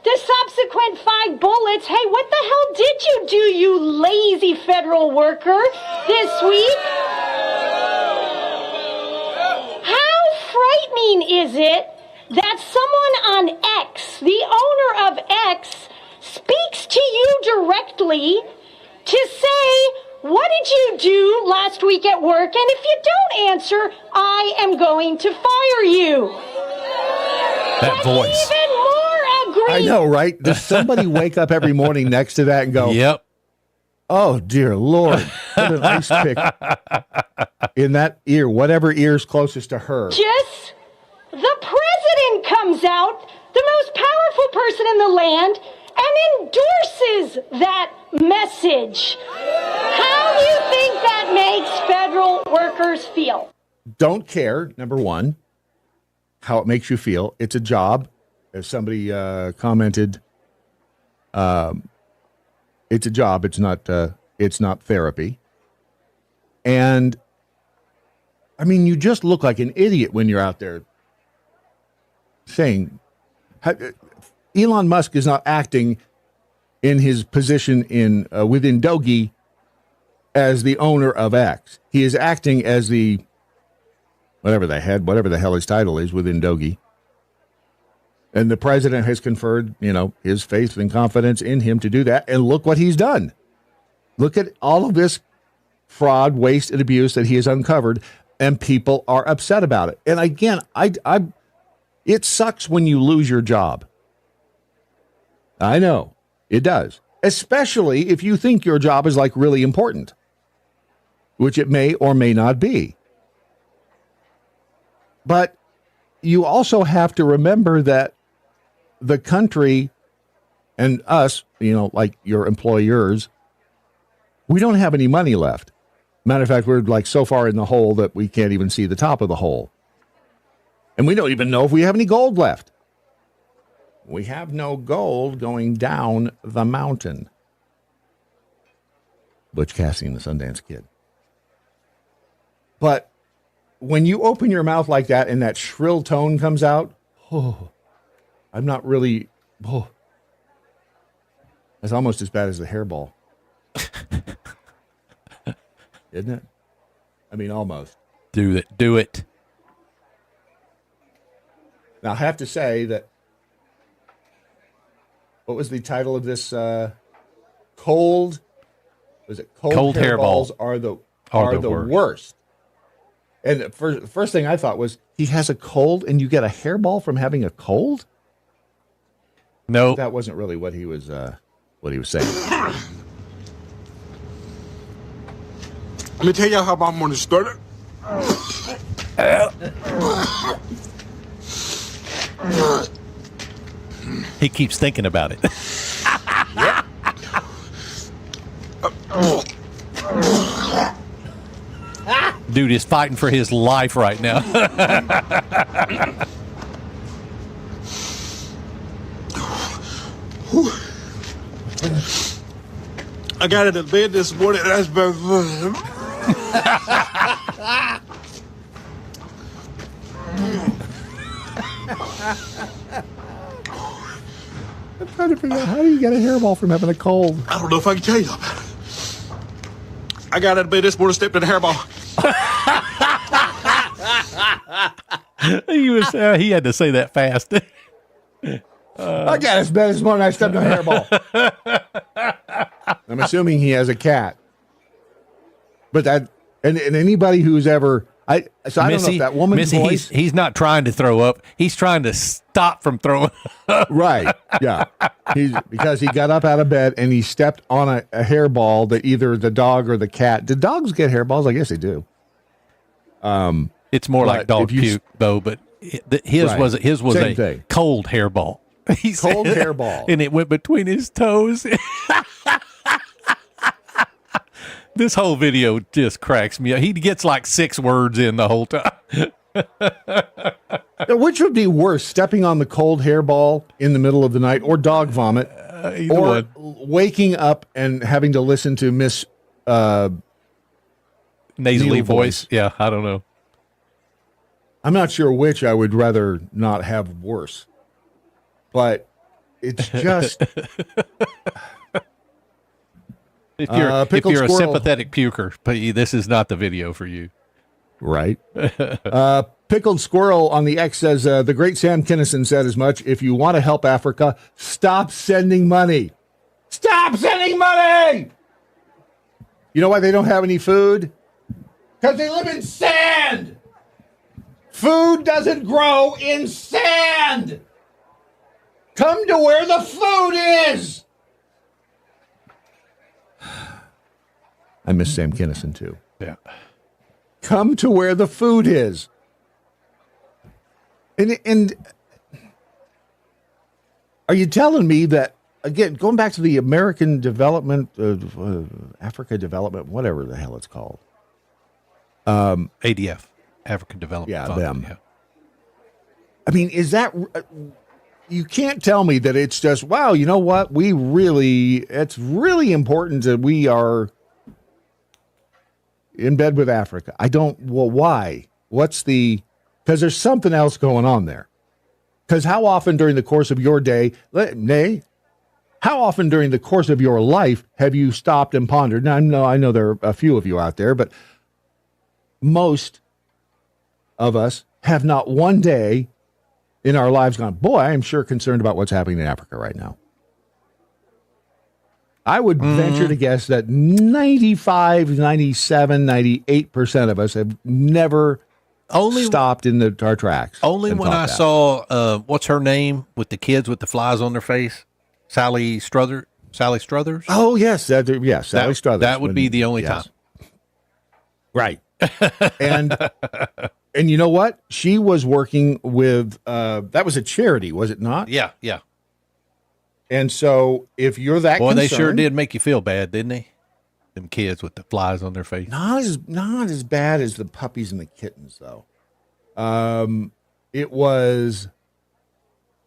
the subsequent 5 bullets, hey, what the hell did you do, you lazy federal worker, this week? How frightening is it that someone on X, the owner of X, speaks to you directly to say, what did you do last week at work? And if you don't answer, I am going to fire you. That voice. Even more I know, right? Does somebody wake up every morning next to that and go, yep. Oh, dear Lord, put an ice pick in that ear, whatever ear's closest to her. Just the president comes out, the most powerful person in the land, and endorses that message. How do you think that makes federal workers feel? Don't care, number one, how it makes you feel. It's a job. As somebody commented, it's a job. It's not therapy. And I mean, you just look like an idiot when you're out there saying, Elon Musk is not acting in his position within Doge as the owner of X. He is acting as the whatever the hell his title is within Doge. And the president has conferred, his faith and confidence in him to do that. And look what he's done. Look at all of this fraud, waste, and abuse that he has uncovered, and people are upset about it. And again, it sucks when you lose your job. I know it does, especially if you think your job is like really important, which it may or may not be. But you also have to remember that the country and us, like your employers, we don't have any money left. Matter of fact, we're like so far in the hole that we can't even see the top of the hole. And we don't even know if we have any gold left. We have no gold going down the mountain. Butch Cassidy and the Sundance Kid. But when you open your mouth like that and that shrill tone comes out, I'm not really, that's almost as bad as the hairball. Isn't it? I mean, almost. Do it. Now, I have to say that, what was the title of this? Cold hairballs are the worst. And the first thing I thought was, he has a cold and you get a hairball from having a cold? No. That wasn't really what he was saying. Let me tell y'all how my morning started. He keeps thinking about it. Dude is fighting for his life right now. I got out of bed this morning and I was I'm trying to figure out, how do you get a hairball from having a cold? I don't know if I can tell you. I got out of bed this morning, stepped in a hairball. He had to say that fast. I got out of bed this morning, I stepped in a hairball. I'm assuming he has a cat. But that, and anybody who's ever, I don't know if that woman's voice. He's not trying to throw up. He's trying to stop from throwing up. Right. Yeah. Because he got up out of bed and he stepped on a hairball that either the dog or the cat. Do dogs get hairballs? I guess they do. It's more like dog puke, though. But his was Same a thing. cold hairball. Cold hairball, and it went between his toes. This whole video just cracks me up. He gets like 6 words in the whole time. Which would be worse, stepping on the cold hairball in the middle of the night, or dog vomit, or waking up and having to listen to Miss nasally voice? Yeah, I don't know. I'm not sure which I would rather not have worse, but it's just. If you're a sympathetic puker, but this is not the video for you. Right. Pickled Squirrel on the X says, the great Sam Kinison said as much. If you want to help Africa, stop sending money. Stop sending money! You know why they don't have any food? Because they live in sand! Food doesn't grow in sand! Come to where the food is! I miss Sam Kinison, too. Yeah. Come to where the food is. And are you telling me that, again, going back to the American development, Africa development, whatever the hell it's called. ADF, African Development Fund. Them. Yeah. I mean, is that, you can't tell me that it's just, wow, you know what? It's really important that we are in bed with Africa. Why? Because there's something else going on there. Because how often during the course of your day, how often during the course of your life have you stopped and pondered? Now, I know there are a few of you out there, but most of us have not one day in our lives gone, boy, I am sure concerned about what's happening in Africa right now. I would venture to guess that 95, 97, 98% of us have never stopped in our tracks. Only when I saw, what's her name with the kids with the flies on their face? Sally Struthers? Oh, yes. Sally Struthers. That would be the only time. Right. And you know what? She was working with, that was a charity, was it not? Yeah, yeah. And so if you're that concerned, they sure did make you feel bad, didn't they? Them kids with the flies on their face. Not as bad as the puppies and the kittens, though. It was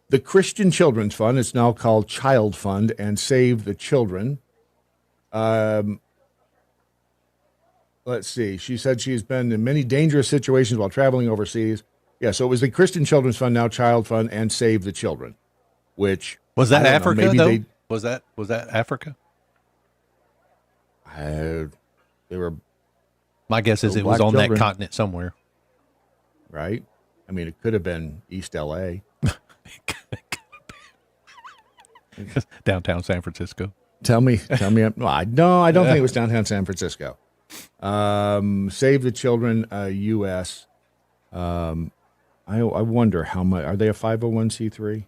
the Christian Children's Fund. It's now called Child Fund and Save the Children. Let's see. She said she's been in many dangerous situations while traveling overseas. Yeah, so it was the Christian Children's Fund, now Child Fund, and Save the Children, which... Was that Africa, though? Was that Africa? They were. My guess is it was on that continent somewhere. Right? I mean, it could have been East L.A. Downtown San Francisco. Tell me. No, I don't think it was downtown San Francisco. Save the Children, U.S. I wonder how much. Are they a 501c3?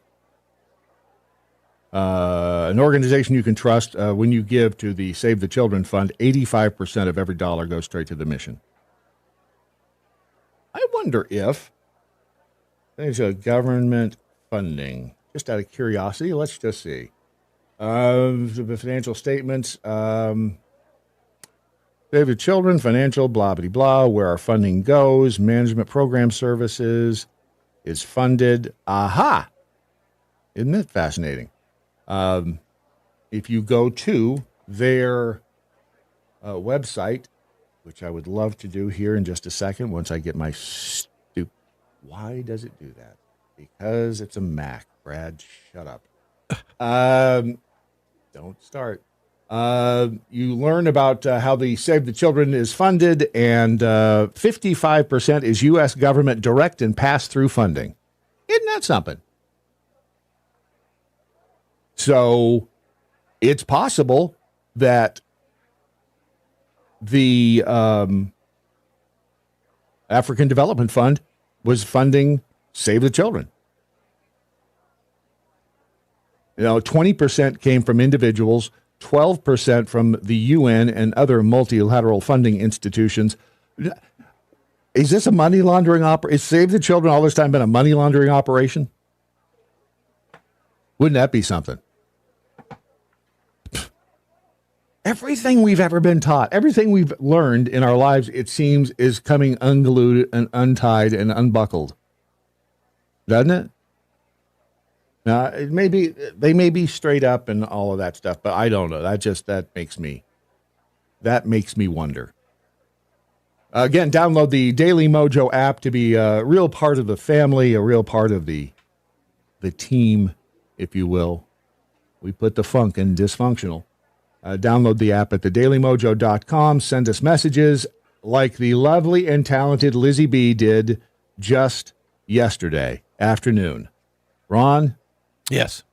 An organization you can trust. When you give to the Save the Children Fund, 85% of every dollar goes straight to the mission. I wonder if there's a government funding. Just out of curiosity, let's just see. The financial statements. Save the Children, financial, blah, blah, blah, where our funding goes. Management program services is funded. Aha! Isn't that fascinating? If you go to their website, which I would love to do here in just a second once I get my Why does it do that? Because it's a Mac. Brad, shut up. Don't start. You learn about how the Save the Children is funded, and 55% is U.S. government direct and pass-through funding. Isn't that something? So it's possible that the African Development Fund was funding Save the Children. 20% came from individuals, 12% from the UN and other multilateral funding institutions. Is this a money laundering operation? Is Save the Children all this time been a money laundering operation? Wouldn't that be something? Everything we've ever been taught, everything we've learned in our lives, it seems, is coming unglued and untied and unbuckled. Doesn't it? Now, they may be straight up and all of that stuff, but I don't know. That makes me wonder. Again, download the Daily MoJo app to be a real part of the family, a real part of the team, if you will. We put the funk in dysfunctional. Download the app at thedailymojo.com. Send us messages like the lovely and talented Lizzie B did just yesterday afternoon. Ron? Yes.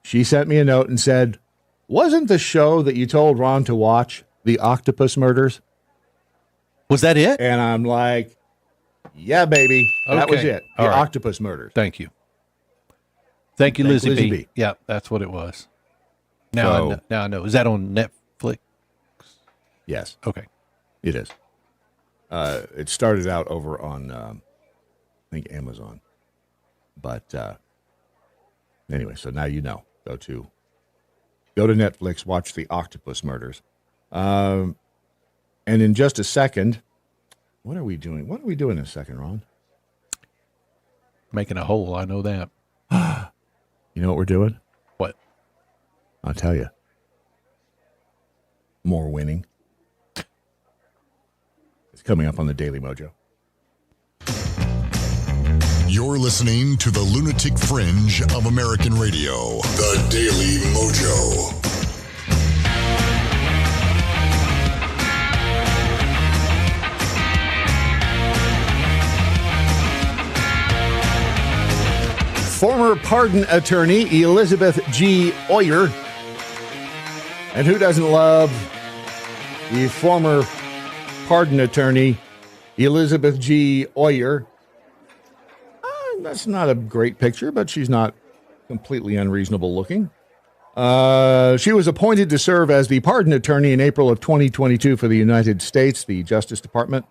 She sent me a note and said, wasn't the show that you told Ron to watch the Octopus Murders? Was that it? And I'm like, yeah, baby. That was it. The Octopus Murders. Thank you. Thank you, Lizzie B. Yeah, that's what it was. Now I know. Is that on Netflix? Yes. Okay. It is. It started out over on, I think, Amazon. But anyway, so now you know. Go to Netflix, watch the Octopus Murders. And in just a second, what are we doing? What are we doing in a second, Ron? Making a hole, I know that. You know what we're doing? What? I'll tell you. More winning. It's coming up on the Daily Mojo. You're listening to the lunatic fringe of American radio, the Daily Mojo. Former pardon attorney Elizabeth G. Oyer. And who doesn't love the former pardon attorney Elizabeth G. Oyer? That's not a great picture, but she's not completely unreasonable looking. She was appointed to serve as the pardon attorney in April of 2022 for the United States, the Justice Department.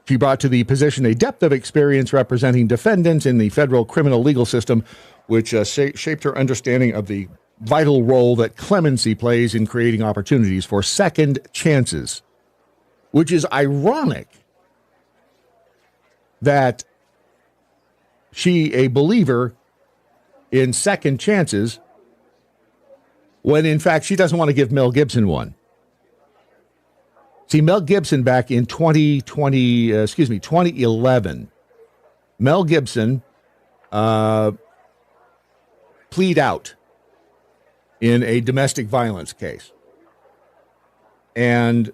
She brought to the position a depth of experience representing defendants in the federal criminal legal system, which shaped her understanding of the vital role that clemency plays in creating opportunities for second chances, which is ironic that she, a believer in second chances, when in fact she doesn't want to give Mel Gibson one. See, Mel Gibson back in 2011, Mel Gibson plead out in a domestic violence case. And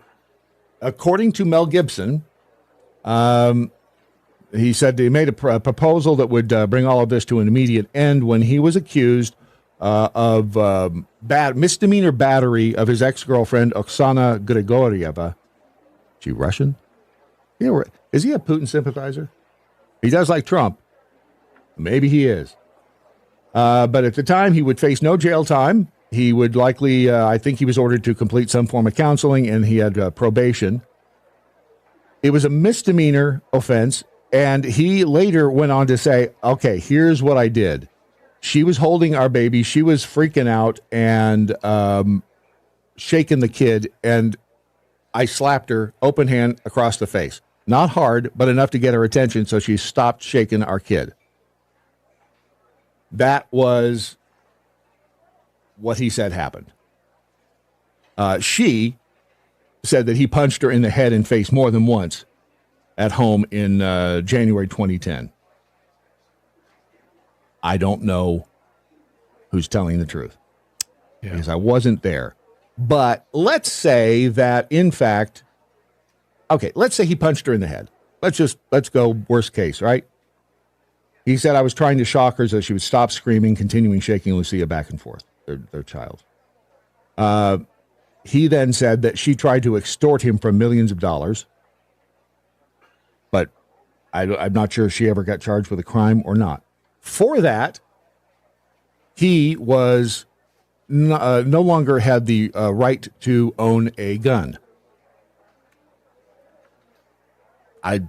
according to Mel Gibson, he said they made a proposal that would bring all of this to an immediate end when he was accused of misdemeanor battery of his ex-girlfriend, Oksana Grigorieva. Is she Russian? Yeah, is he a Putin sympathizer? He does like Trump. Maybe he is. But at the time, he would face no jail time. He would likely, I think he was ordered to complete some form of counseling, and he had probation. It was a misdemeanor offense. And he later went on to say, okay, here's what I did. She was holding our baby. She was freaking out and shaking the kid. And I slapped her open hand across the face. Not hard, but enough to get her attention. So she stopped shaking our kid. That was what he said happened. She said that he punched her in the head and face more than once at home in January 2010. I don't know who's telling the truth because I wasn't there. But let's say that, in fact, okay, let's say he punched her in the head. Let's go worst case, right? He said, I was trying to shock her so she would stop screaming, continuing shaking Lucia back and forth, their child. He then said that she tried to extort him for millions of dollars. But I'm not sure if she ever got charged with a crime or not. For that, he was no longer had the right to own a gun. Is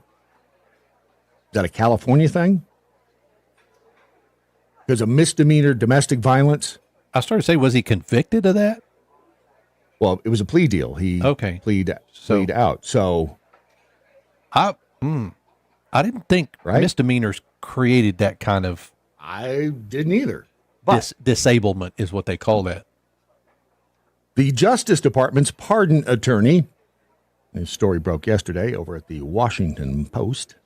that a California thing? Because a misdemeanor domestic violence. I started to say, was he convicted of that? Well, it was a plea deal. He plead out. So I didn't think misdemeanors created that kind of. I didn't either. But disablement is what they call that. The Justice Department's pardon attorney, his story broke yesterday over at the Washington Post.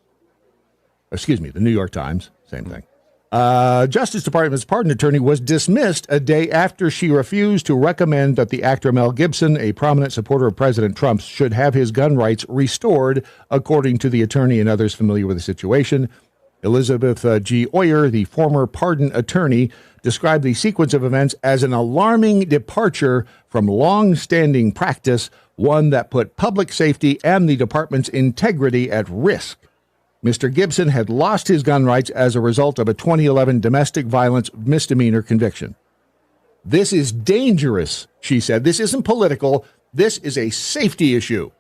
Excuse me, the New York Times, same thing. Justice Department's pardon attorney was dismissed a day after she refused to recommend that the actor Mel Gibson, a prominent supporter of President Trump, should have his gun rights restored, according to the attorney and others familiar with the situation. Elizabeth G. Oyer, the former pardon attorney, described the sequence of events as an alarming departure from long-standing practice, one that put public safety and the department's integrity at risk. Mr. Gibson had lost his gun rights as a result of a 2011 domestic violence misdemeanor conviction. This is dangerous, she said. This isn't political. This is a safety issue.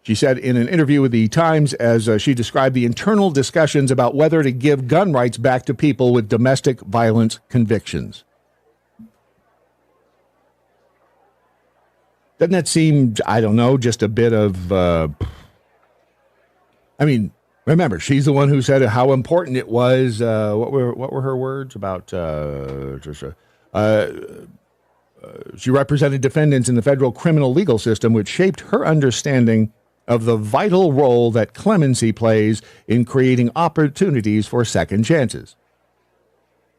She said in an interview with the Times as she described the internal discussions about whether to give gun rights back to people with domestic violence convictions. Doesn't that seem, I don't know, just a bit of, remember, she's the one who said how important it was. What were her words about? She represented defendants in the federal criminal legal system, which shaped her understanding of the vital role that clemency plays in creating opportunities for second chances.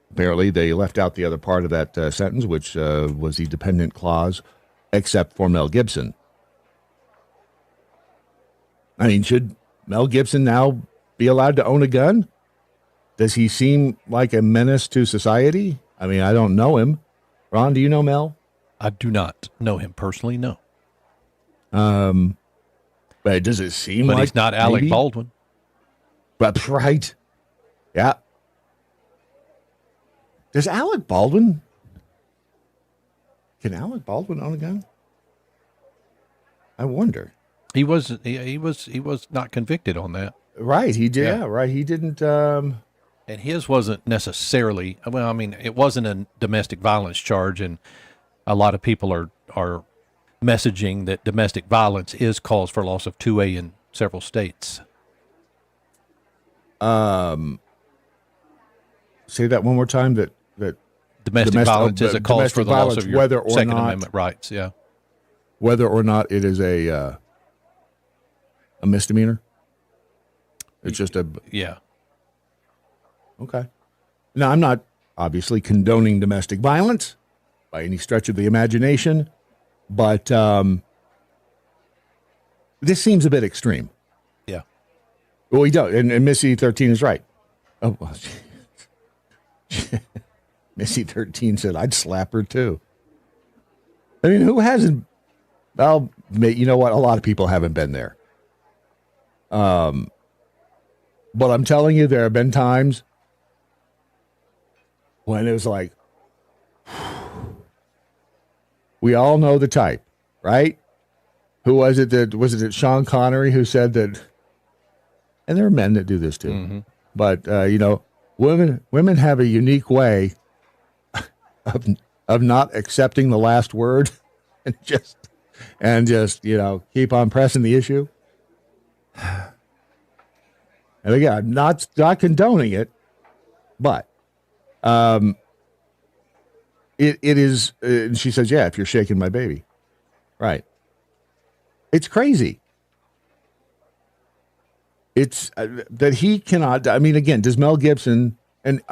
Apparently, they left out the other part of that sentence, which was the dependent clause, except for Mel Gibson. I mean, should Mel Gibson now be allowed to own a gun? Does he seem like a menace to society? I mean, I don't know him. Ron, do you know Mel? I do not know him personally, no. But does it seem like he's not Alec maybe? Baldwin. But right. Yeah. Does Alec Baldwin? Can Alec Baldwin own a gun? I wonder. He was not convicted on that. Right, he did. Yeah, right. He didn't. And his wasn't necessarily. Well, I mean, it wasn't a domestic violence charge, and a lot of people are messaging that domestic violence is cause for loss of 2A in several states. Say that one more time. That domestic violence is a cause for the loss of your Second Amendment rights. Yeah, whether or not it is a misdemeanor. It's just a Okay. Now, I'm not obviously condoning domestic violence by any stretch of the imagination, but this seems a bit extreme. Yeah. Well, he does, and Missy 13 is right. Oh, well, Missy 13 said, I'd slap her too. I mean, who hasn't? Well, you know what? A lot of people haven't been there. But I'm telling you, there have been times when it was like, we all know the type, right? Who was it Sean Connery who said that, and there are men that do this too, but, women have a unique way of not accepting the last word and just, keep on pressing the issue. And again, I'm not condoning it, but it is. She says, "Yeah, if you're shaking my baby," Right. It's crazy. It's that he cannot. I mean, again, does Mel Gibson, and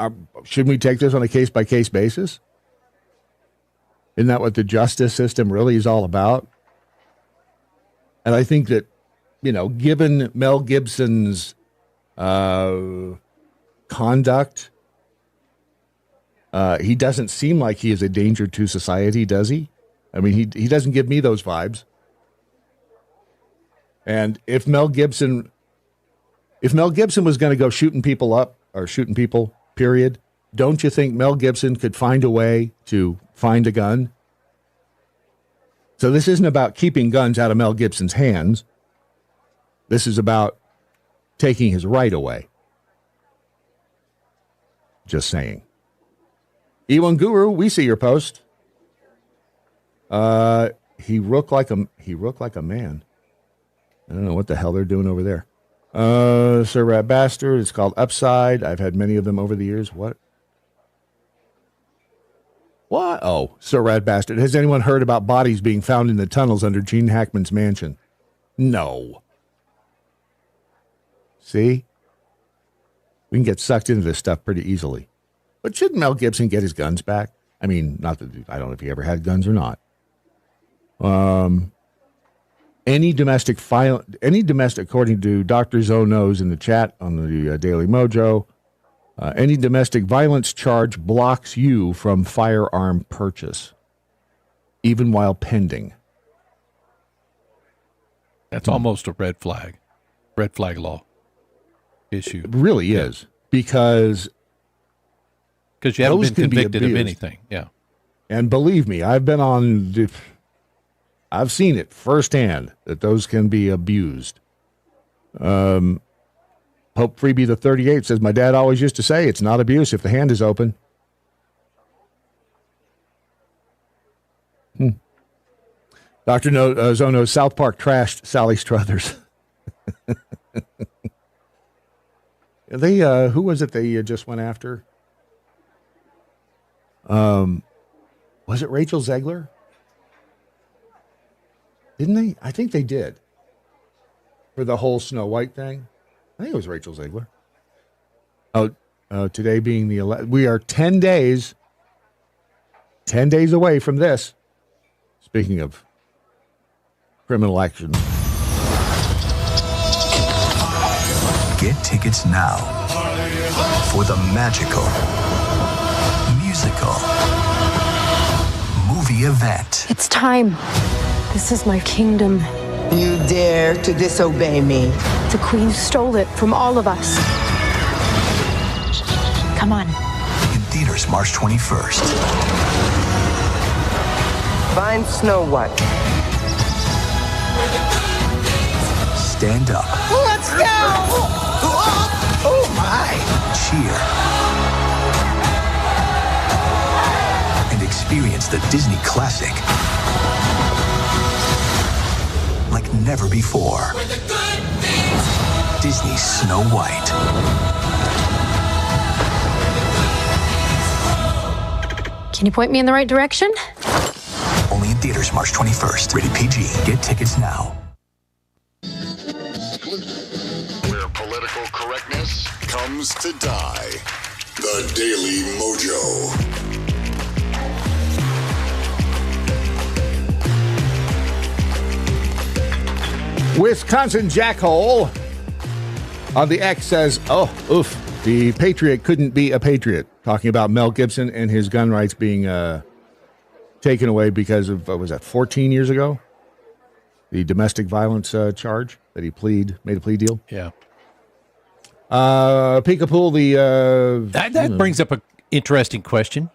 shouldn't we take this on a case-by-case basis? Isn't that what the justice system really is all about? And I think that, given Mel Gibson's conduct, he doesn't seem like he is a danger to society, does he? I mean, he doesn't give me those vibes. And if Mel Gibson was going to go shooting people up or shooting people, period, don't you think Mel Gibson could find a way to find a gun? So this isn't about keeping guns out of Mel Gibson's hands. This is about taking his right away. Just saying. E1 Guru, we see your post. He looked like a man. I don't know what the hell they're doing over there. Sir Rat Bastard, it's called Upside. I've had many of them over the years. What? Oh, Sir Rat Bastard. Has anyone heard about bodies being found in the tunnels under Gene Hackman's mansion? No. See? We can get sucked into this stuff pretty easily. But shouldn't Mel Gibson get his guns back? I mean, not that I don't know if he ever had guns or not. Any domestic, according to Dr. Zonos in the chat on the Daily MoJo, any domestic violence charge blocks you from firearm purchase, even while pending. That's almost a red flag law issue. It really is, because you haven't been convicted of anything. Yeah. And believe me, I've seen it firsthand that those can be abused. Pope Freebie the 38 says, my dad always used to say it's not abuse if the hand is open. Dr. Zono, South Park trashed Sally Struthers. They, who was it they just went after? Was it Rachel Zegler? Didn't they? I think they did. For the whole Snow White thing. I think it was Rachel Zegler. Today being the 11th. We are 10 days away from this. Speaking of criminal action. Get tickets now for the magical, musical, movie event. It's time. This is my kingdom. You dare to disobey me? The queen stole it from all of us. Come on. In theaters March 21st. Find Snow White. Stand up. Let's go! Oh my! Cheer. And experience the Disney classic like never before. Disney's Snow White. Can you point me in the right direction? Only in theaters March 21st. Rated PG. Get tickets now. Where political correctness comes to die. The Daily MoJo. Wisconsin Jackhole on the X says, the Patriot couldn't be a patriot. Talking about Mel Gibson and his gun rights being taken away because of, what was that, 14 years ago? The domestic violence charge that he made a plea deal. Yeah. Peekapool, that brings up an interesting question.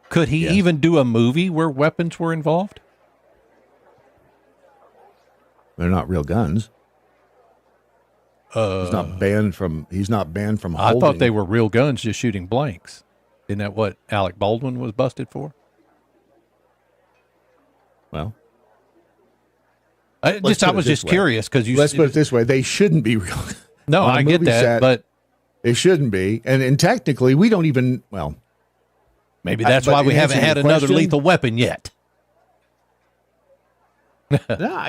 Could he even do a movie where weapons were involved? They're not real guns. He's not banned from holding. I thought they were real guns just shooting blanks. Isn't that what Alec Baldwin was busted for? Well, I was just curious because let's put it this way: they shouldn't be real. No, I get that, but they shouldn't be. And technically, we don't even. Well, maybe that's why we haven't had another lethal weapon yet. No,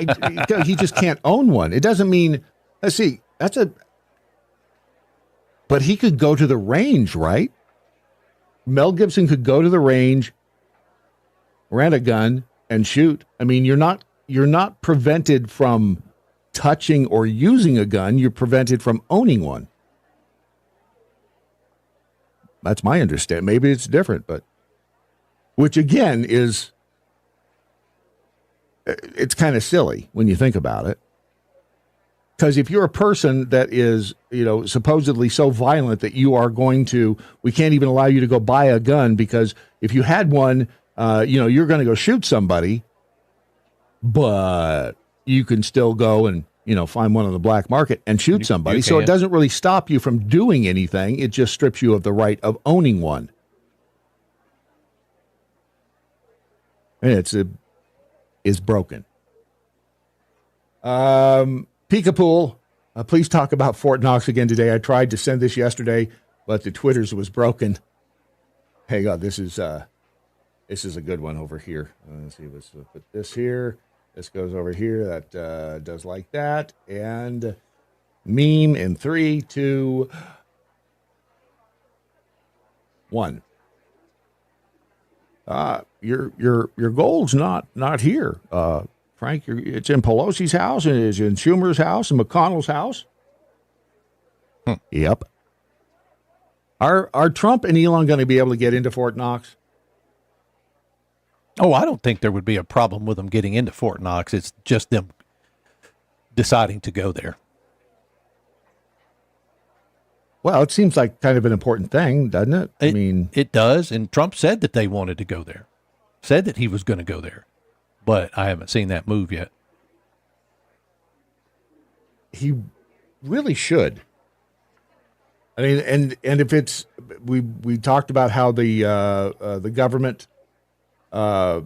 he just can't own one. It doesn't mean, let's see, but he could go to the range, right? Mel Gibson could go to the range, rent a gun, and shoot. I mean, you're not prevented from touching or using a gun. You're prevented from owning one. That's my understanding. Maybe it's different, but which again is, it's kind of silly when you think about it. Because if you're a person that is, supposedly so violent that we can't even allow you to go buy a gun because if you had one, you're going to go shoot somebody, but you can still go and, find one on the black market and shoot somebody. So it doesn't really stop you from doing anything. It just strips you of the right of owning one. And is broken. Peekapool, please talk about Fort Knox again today. I tried to send this yesterday, but the Twitters was broken. Hey, God, this is a good one over here. Let's see, let's put this here. This goes over here. That does like that. And meme in 3, 2, 1. Your goal's not here, Frank. It's in Pelosi's house, and it's in Schumer's house, and McConnell's house. Yep. Are Trump and Elon going to be able to get into Fort Knox? Oh, I don't think there would be a problem with them getting into Fort Knox. It's just them deciding to go there. Well, it seems like kind of an important thing, doesn't it? It does. And Trump said that they wanted to go there, said that he was going to go there, but I haven't seen that move yet. He really should. I mean, and if it's, we talked about how the government, we've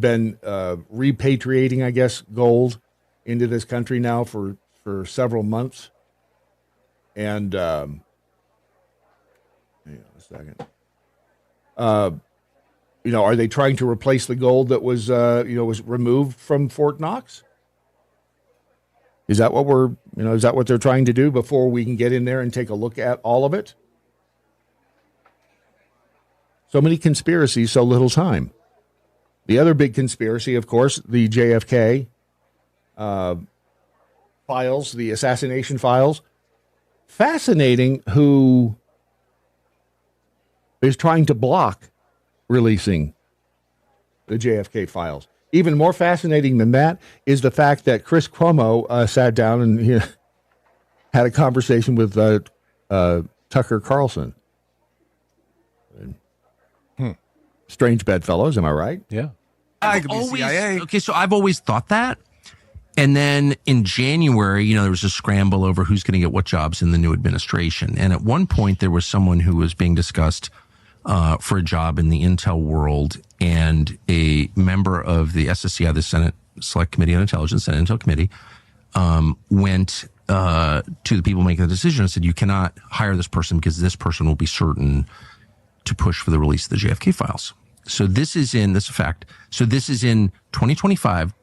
been repatriating, I guess, gold into this country now for several months. And hang on a second. Are they trying to replace the gold that was removed from Fort Knox? Is that what they're trying to do before we can get in there and take a look at all of it? So many conspiracies, so little time. The other big conspiracy, of course, the JFK files, the assassination files. Fascinating who is trying to block releasing the JFK files. Even more fascinating than that is the fact that Chris Cuomo sat down and had a conversation with Tucker Carlson. Strange bedfellows, am I right? Yeah. Okay, so I've always thought that. And then in January, there was a scramble over who's going to get what jobs in the new administration. And at one point, there was someone who was being discussed for a job in the intel world, and a member of the SSCI, the Senate Select Committee on Intelligence, Senate Intel Committee, went to the people making the decision and said, you cannot hire this person because this person will be certain to push for the release of the JFK files. So this is in 2025,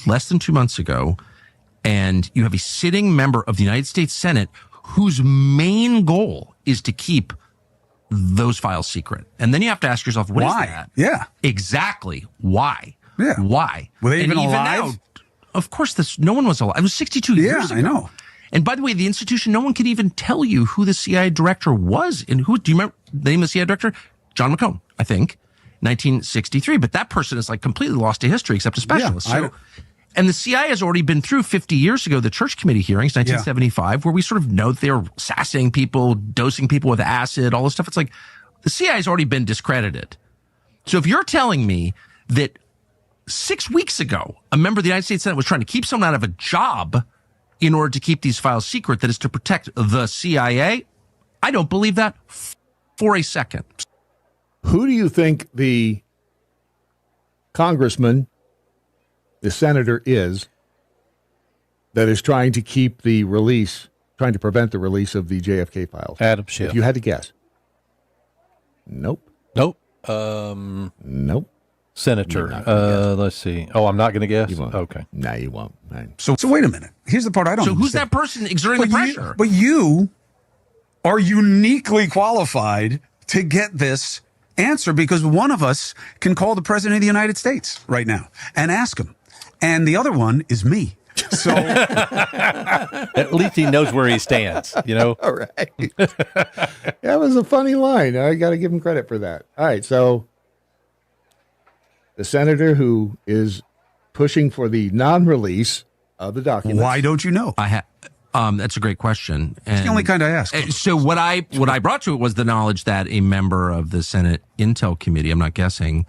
less than 2 months ago, and you have a sitting member of the United States Senate whose main goal is to keep those files secret. And then you have to ask yourself, what is that? Yeah. Exactly. Why? Yeah. Why? Were they even alive? Now, of course, no one was alive. It was 62 years ago. I know. And by the way, the institution, no one could even tell you who the CIA director was. And do you remember the name of the CIA director? John McCone, I think, 1963. But that person is like completely lost to history except a specialist. And the CIA has already been through 50 years ago, the Church Committee hearings, 1975, where we sort of know that they were assassinating people, dosing people with acid, all this stuff. It's like the CIA has already been discredited. So if you're telling me that 6 weeks ago, a member of the United States Senate was trying to keep someone out of a job in order to keep these files secret, that is to protect the CIA, I don't believe that for a second. Who do you think the congressman, the senator is that is trying to keep the release, trying to prevent the release of the JFK files? Adam Schiff. If you had to guess. Nope. Nope. Nope. senator. Let's see. Oh, I'm not going to guess? Okay. No, you won't. So wait a minute. Here's the part I don't So who's understand. that person exerting the pressure? But you are uniquely qualified to get this answer because one of us can call the president of the United States right now and ask him. And the other one is me. So at least he knows where he stands, you know? All right. That was a funny line. I got to give him credit for that. All right. So the senator who is pushing for the non-release of the documents. why don't you know? That's a great question. And It's the only kind I ask. So what I brought to it was the knowledge that a member of the Senate Intel Committee, I'm not guessing,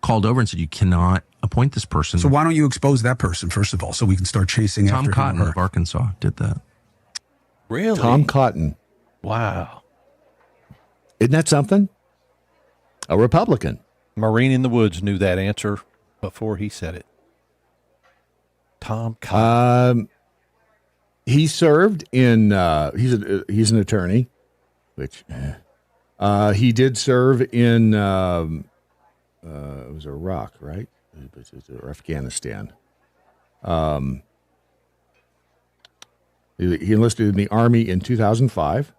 called over and said you cannot appoint this person. So why don't you expose that person, first of all, so we can start chasing Tom after Cotton him or her? of Arkansas did that. Really? Tom Cotton. Wow. Isn't that something? A Republican. Marine in the Woods knew that answer before he said it. Tom Cotton. He served in, he's an attorney, which he did serve in, it was Iraq, right? Or Afghanistan. He enlisted in the Army in 2005,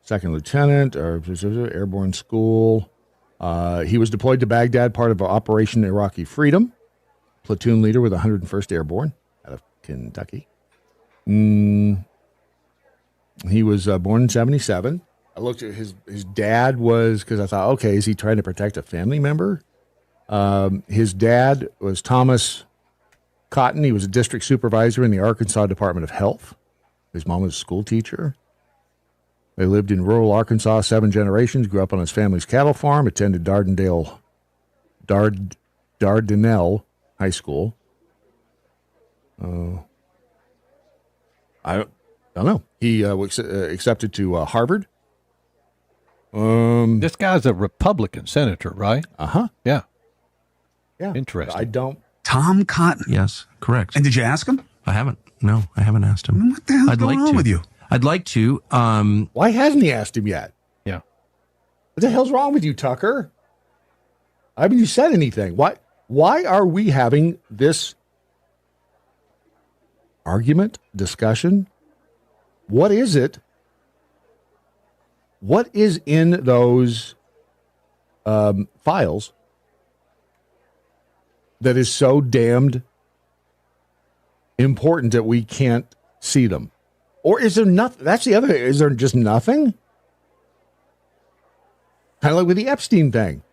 second lieutenant, airborne school. He was deployed to Baghdad, part of Operation Iraqi Freedom, platoon leader with 101st Airborne out of Kentucky. He was born in 1977. I looked at his dad was, because I thought, okay, is he trying to protect a family member? His dad was Thomas Cotton. He was a district supervisor in the Arkansas Department of Health. His mom was a school teacher. They lived in rural Arkansas 7 generations, grew up on his family's cattle farm, attended Dardanelle High School. I don't know. He was accepted to Harvard. This guy's a Republican senator, right? Uh-huh. Yeah. Yeah. Interesting. I don't. Tom Cotton. Yes, correct. And did you ask him? I haven't. No, I haven't asked him. What the hell's going on with you? I'd like to. Why hasn't he asked him yet? Yeah. What the hell's wrong with you, Tucker? Haven't you said anything? Why are we having this argument, discussion? What is it? What is in those files that is so damned important that we can't see them? Or is there nothing? That's the other thing. Is there just nothing? Kind of like with the Epstein thing.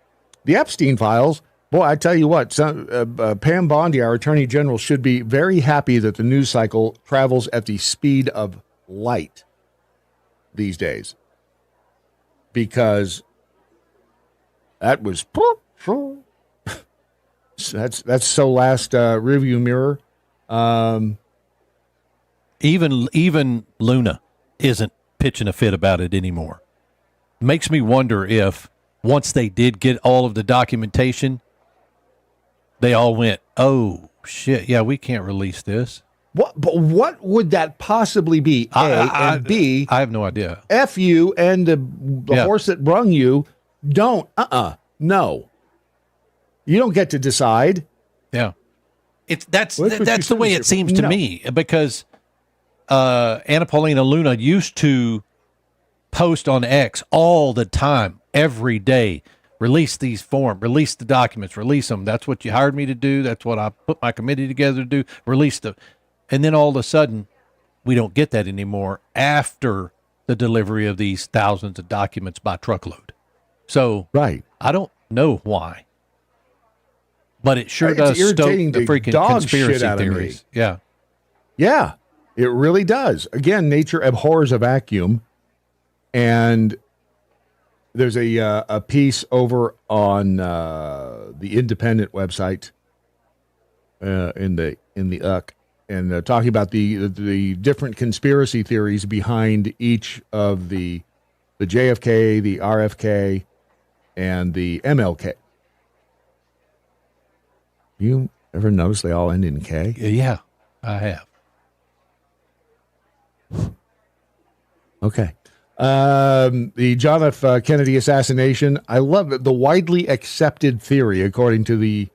The Epstein files, boy, I tell you what, Pam Bondi, our Attorney General, should be very happy that the news cycle travels at the speed of light these days. Because that was that's so last rearview mirror. Even Luna isn't pitching a fit about it anymore. Makes me wonder if once they did get all of the documentation, they all went, "Oh shit, yeah, we can't release this." But what would that possibly be? And B, I have no idea. F you and the horse that brung you. Don't. No. You don't get to decide. Yeah. That's the way it seems to me, because Anna Paulina Luna used to post on X all the time, every day. Release these forms, release the documents, release them. That's what you hired me to do. That's what I put my committee together to do. Release them. And then all of a sudden, we don't get that anymore after the delivery of these thousands of documents by truckload. So right. I don't know why. But it sure does stoke the freaking conspiracy theories. Yeah. Yeah, it really does. Again, nature abhors a vacuum. And there's a piece over on the Independent website in the UC, and talking about the different conspiracy theories behind each of the JFK, the RFK, and the MLK. You ever notice they all end in K? Yeah, I have. Okay. The John F. Kennedy assassination. I love it. The widely accepted theory, according to the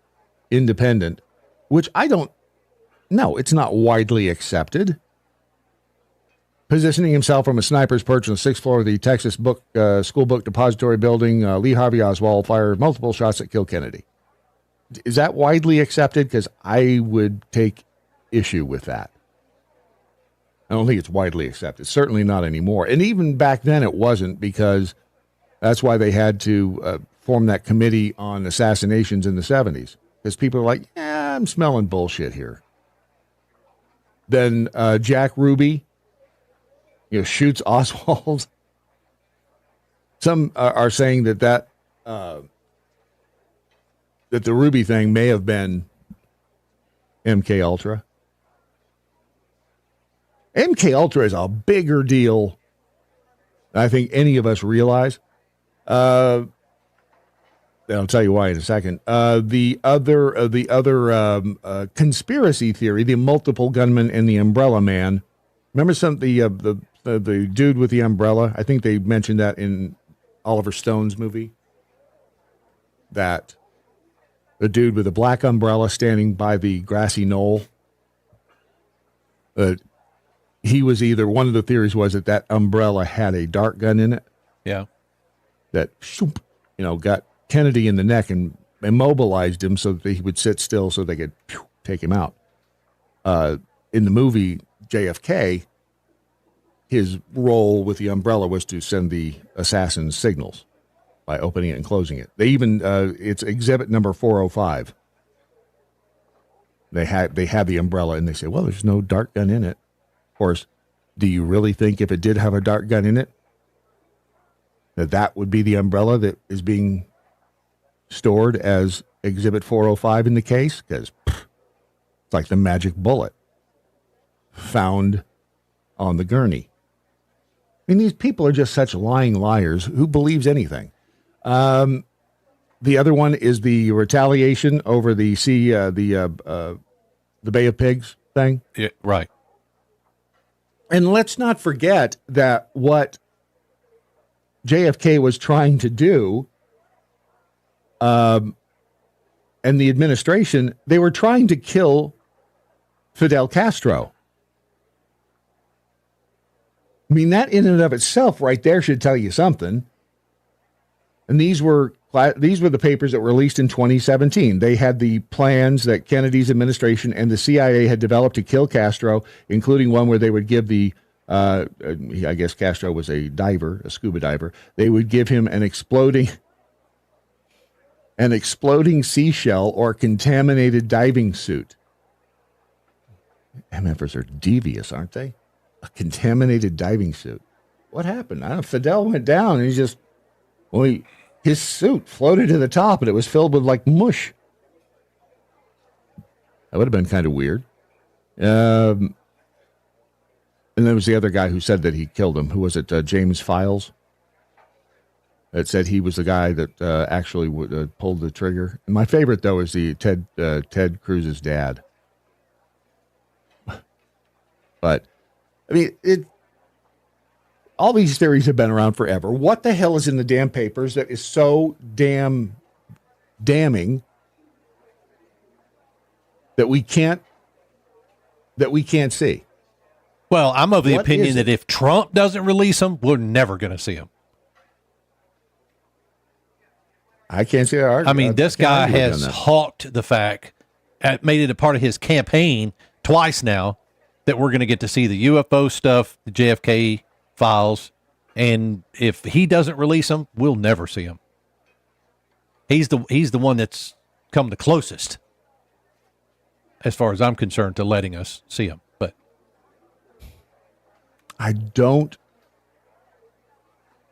Independent, which I don't know. It's not widely accepted. Positioning himself from a sniper's perch on the 6th floor of the Texas School Book Depository Building, Lee Harvey Oswald fired multiple shots that killed Kennedy. Is that widely accepted? Because I would take issue with that. I don't think it's widely accepted. Certainly not anymore. And even back then it wasn't, because that's why they had to form that committee on assassinations in the 70s. Because people are like, I'm smelling bullshit here. Then Jack Ruby, shoots Oswald. Some are saying that the Ruby thing may have been MK Ultra. MK Ultra is a bigger deal than I think any of us realize. I'll tell you why in a second. The other conspiracy theory, the multiple gunmen and the umbrella man. Remember the dude with the umbrella? I think they mentioned that in Oliver Stone's movie. That the dude with the black umbrella standing by the grassy knoll. He was either, one of the theories was that umbrella had a dart gun in it. Yeah. That, got Kennedy in the neck and immobilized him so that he would sit still so they could take him out. In the movie JFK, his role with the umbrella was to send the assassins signals by opening it and closing it. They even, it's exhibit number 405. They had the umbrella and they say, well, there's no dart gun in it. Of course, do you really think if it did have a dart gun in it, that would be the umbrella that is being stored as exhibit 405 in the case? Because it's like the magic bullet found on the gurney. I mean, these people are just such lying liars. Who believes anything? The other one is the retaliation over the Bay of Pigs thing. Yeah, right. And let's not forget that what JFK was trying to do, and the administration, they were trying to kill Fidel Castro. I mean, that in and of itself right there should tell you something. And these were the papers that were released in 2017. They had the plans that Kennedy's administration and the CIA had developed to kill Castro, including one where they would give I guess Castro was a diver, a scuba diver. They would give him an exploding seashell or contaminated diving suit. MFers are devious, aren't they? A contaminated diving suit. What happened? I don't know. Fidel went down and his suit floated to the top and it was filled with like mush. That would have been kind of weird. And there was the other guy who said that he killed him. Who was it? James Files. That said he was the guy that actually pulled the trigger. And my favorite, though, is the Ted Cruz's dad. But, I mean, all these theories have been around forever. What the hell is in the damn papers that is so damning that we can't see? Well, I'm of the opinion that if Trump doesn't release them, we're never going to see them. I can't see that. I mean, this guy has hawked the fact, made it a part of his campaign twice now, that we're going to get to see the UFO stuff, the JFK files, and if he doesn't release them, we'll never see them. He's the one that's come the closest, as far as I'm concerned, to letting us see them. But I don't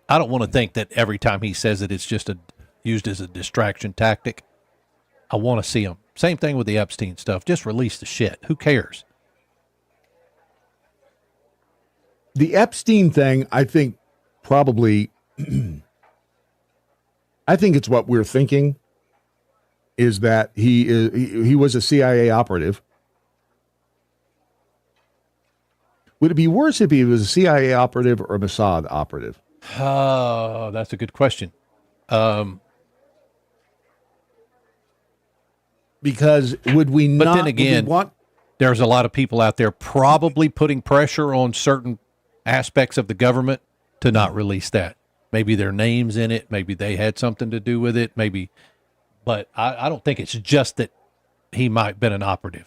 want to think that every time he says it, it's just used as a distraction tactic. I want to see him. Same thing with the Epstein stuff. Just release the shit. Who cares? The Epstein thing, I think probably, I think it's what we're thinking is that he was a CIA operative Would it be worse if he was a CIA operative or a Mossad operative? Oh, that's a good question. Because would we not? But then again, there's a lot of people out there probably putting pressure on certain aspects of the government to not release that. Maybe their name's in it. Maybe they had something to do with it. Maybe, but I don't think it's just that he might have been an operative.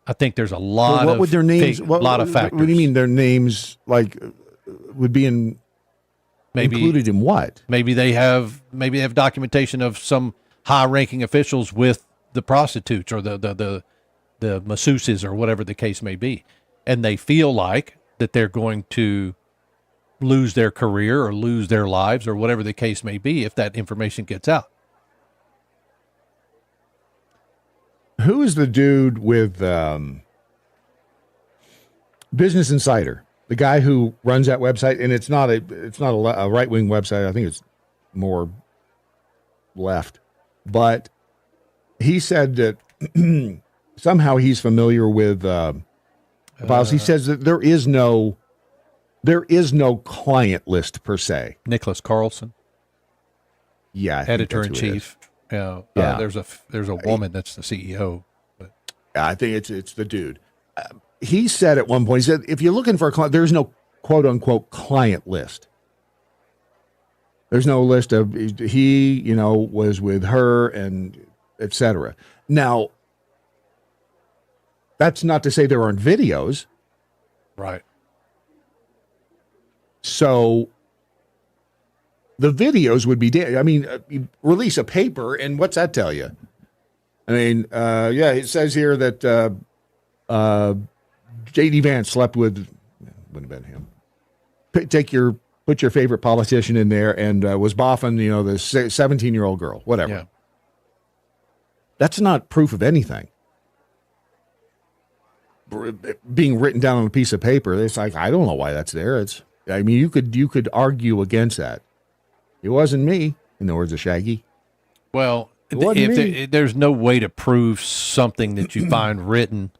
I think there's a lot what of would their names? lot of factors. What do you mean their names would be included in what? Maybe they have documentation of some high-ranking officials with the prostitutes or the masseuses or whatever the case may be, and they feel like that they're going to lose their career or lose their lives or whatever the case may be if that information gets out. Who is the dude with Business Insider? The guy who runs that website, and it's not a right-wing website. I think it's more left. But he said that somehow he's familiar with files. He says that there is no client list per se. Nicholas Carlson, editor in chief. Yeah. There's a woman that's the CEO. But. I think it's the dude. He said at one point, he said, if you're looking for a client, there's no quote unquote client list. There's no list of he, was with her and et cetera. Now, that's not to say there aren't videos. Right. So the videos would be, you release a paper, and what's that tell you? I mean, it says here that J.D. Vance slept with, wouldn't have been him. Put your favorite politician in there and was boffing, the 17-year-old girl, whatever. Yeah. That's not proof of anything. Being written down on a piece of paper, it's like, I don't know why that's there. You could argue against that. It wasn't me, in the words of Shaggy. Well, there's no way to prove something that you find written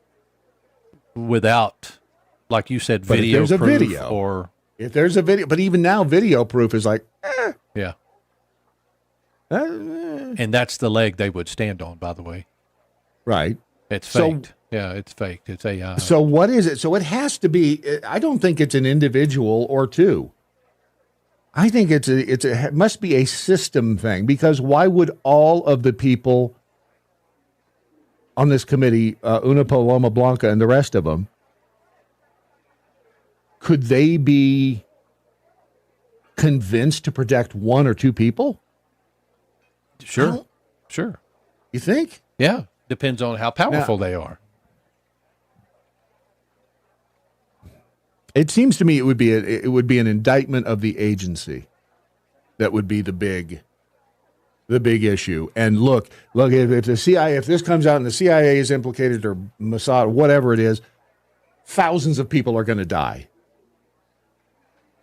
without, like you said, video proof. If there's a video, but even now, video proof is like, yeah. And that's the leg they would stand on, by the way. Right. It's faked. It's faked. It's AI. So what is it? So it has to be. I don't think it's an individual or two. I think it must be a system thing, because why would all of the people on this committee, Una Paloma Blanca and the rest of them, could they be convinced to protect one or two people? Sure. You think? Yeah. Depends on how powerful they are. It seems to me it would be an indictment of the agency that would be the big issue. And look, if the CIA, if this comes out and the CIA is implicated, or Mossad, whatever it is, thousands of people are going to die.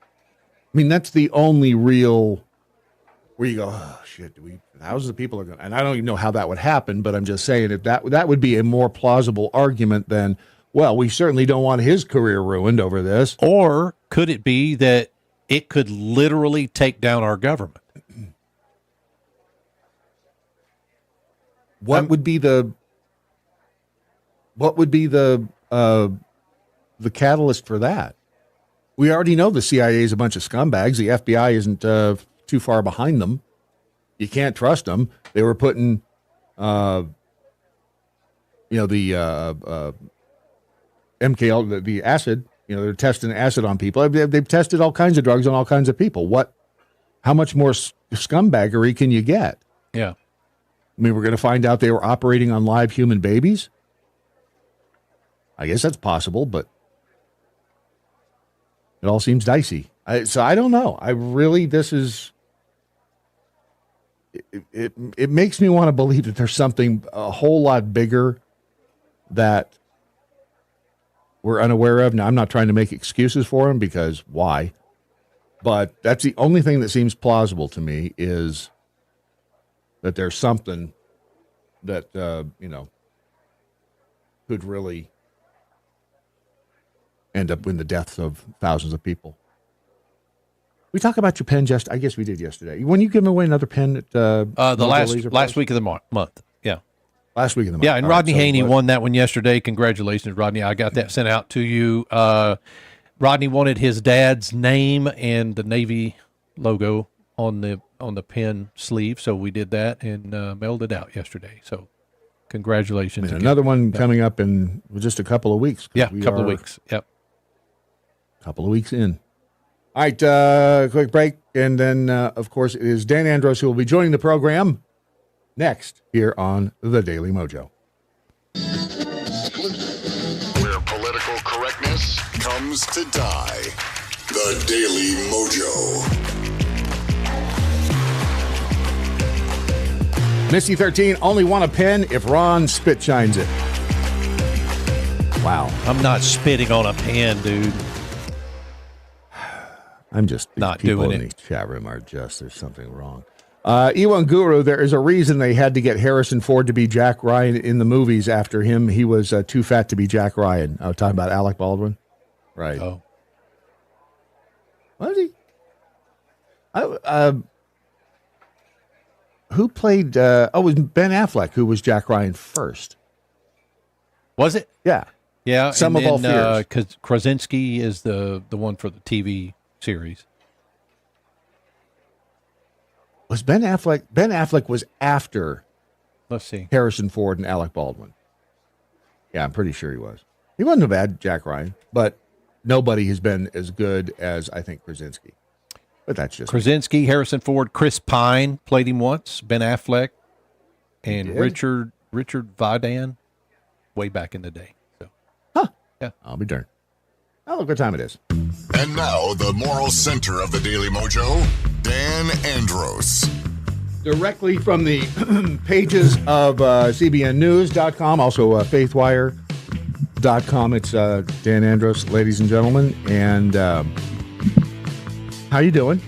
I mean, that's the only real where you go, oh shit, thousands of people are going to, and I don't even know how that would happen, but I'm just saying that would be a more plausible argument than, well, we certainly don't want his career ruined over this. Or could it be that it could literally take down our government? What would be the catalyst for that? We already know the CIA is a bunch of scumbags. The FBI isn't too far behind them. You can't trust them. They were putting, the MKL, the acid. They're testing acid on people. They've tested all kinds of drugs on all kinds of people. How much more scumbaggery can you get? Yeah. I mean, we're going to find out they were operating on live human babies. I guess that's possible, but it all seems dicey. So I don't know. It makes me want to believe that there's something a whole lot bigger that we're unaware of. Now, I'm not trying to make excuses for him, because why? But that's the only thing that seems plausible to me, is that there's something that, could really end up in the deaths of thousands of people. We talk about your pen, I guess we did yesterday. When you give away another pen at the last week of the month. Yeah. Last week of the month. Yeah, and Rodney Haney won that one yesterday. Congratulations, Rodney. I got that sent out to you. Rodney wanted his dad's name and the Navy logo on the pen sleeve, so we did that and mailed it out yesterday. So congratulations. And another one coming up in just a couple of weeks. Yeah, a couple of weeks. Yep. Couple of weeks in. All right, quick break. And then, of course, it is Dan Andros who will be joining the program next here on the Daily MoJo. Where political correctness comes to die. The Daily MoJo. Missy 13 only want a pen if Ron spit shines it. Wow. I'm not spitting on a pen, dude. I'm just not people doing in it. the chat room are just, there's something wrong. Ewan Guru, there is a reason they had to get Harrison Ford to be Jack Ryan in the movies after him. He was too fat to be Jack Ryan. I was talking about Alec Baldwin. Right. Oh. What is he? Who played, it was Ben Affleck who was Jack Ryan first. Was it? Yeah. Yeah. Some of All Fears. Because Krasinski is the one for the TV series. Was Ben Affleck? Ben Affleck was after. Let's see. Harrison Ford and Alec Baldwin. Yeah, I'm pretty sure he was. He wasn't a bad Jack Ryan, but nobody has been as good as I think Krasinski. But that's just Krasinski, Harrison Ford, Chris Pine played him once. Ben Affleck, and Richard Vidan, way back in the day. So, yeah, I'll be darned. Oh, look what time it is. And now, the moral center of the Daily MoJo, Dan Andros. Directly from the pages of CBNnews.com, also faithwire.com. It's Dan Andros, ladies and gentlemen. And how you doing?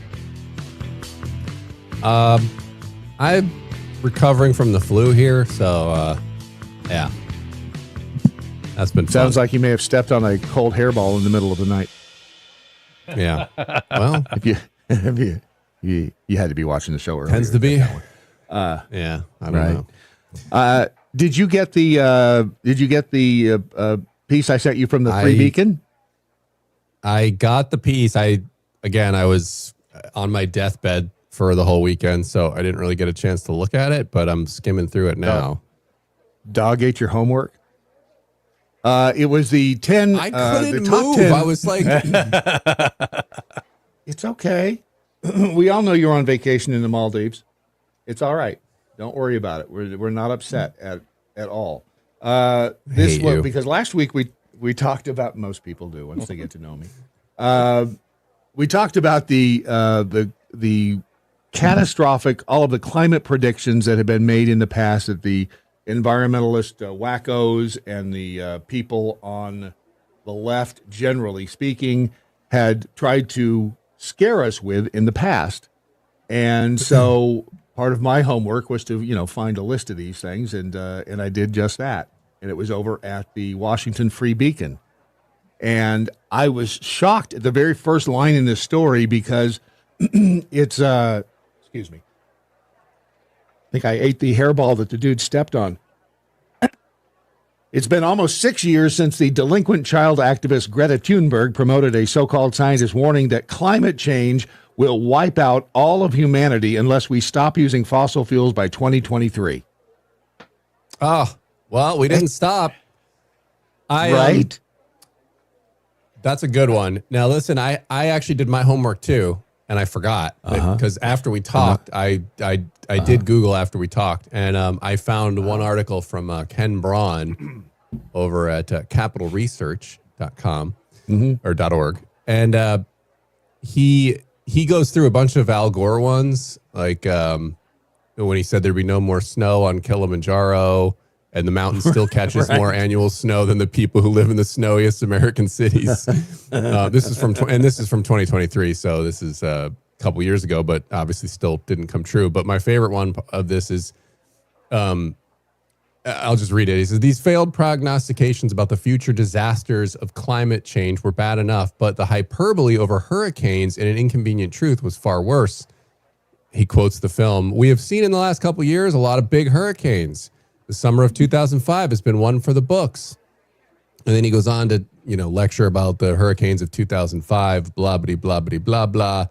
I'm recovering from the flu here, so yeah. That's been fun. Sounds like you may have stepped on a cold hairball in the middle of the night. Yeah. Well, if you had to be watching the show earlier. Tends to be. Yeah, I don't know. Did you get the piece I sent you from the Free Beacon? I got the piece. I was on my deathbed for the whole weekend, so I didn't really get a chance to look at it, but I'm skimming through it now. Dog ate your homework? It was the 10. I couldn't the top move. 10. I was like, it's okay. We all know you're on vacation in the Maldives. It's all right. Don't worry about it. We're not upset at all. Because last week we talked about, most people do once they get to know me. We talked about the catastrophic, all of the climate predictions that have been made in the past that the environmentalist wackos and the people on the left, generally speaking, had tried to scare us with in the past. And so part of my homework was to, find a list of these things, and I did just that. And it was over at the Washington Free Beacon. And I was shocked at the very first line in this story because it's, excuse me, I think I ate the hairball that the dude stepped on. It's been almost 6 years since the delinquent child activist Greta Thunberg promoted a so-called scientist warning that climate change will wipe out all of humanity unless we stop using fossil fuels by 2023. oh, well, we didn't stop. Right? That's a good one. Now, listen, I actually did my homework too, and I forgot because after we talked, I did Google after we talked, and I found one article from Ken Braun over at capitalresearch.com or .org, and he goes through a bunch of Al Gore ones, like when he said there'd be no more snow on Kilimanjaro, and the mountain still catches more annual snow than the people who live in the snowiest American cities. This is from 2023, so this is a couple years ago, but obviously still didn't come true. But my favorite one of this is I'll just read it. He says, these failed prognostications about the future disasters of climate change were bad enough, but the hyperbole over hurricanes in An Inconvenient Truth was far worse. He quotes the film, we have seen in the last couple of years a lot of big hurricanes. The summer of 2005 has been one for the books. And then he goes on to, lecture about the hurricanes of 2005, blah, blah, blah, blah, blah, blah.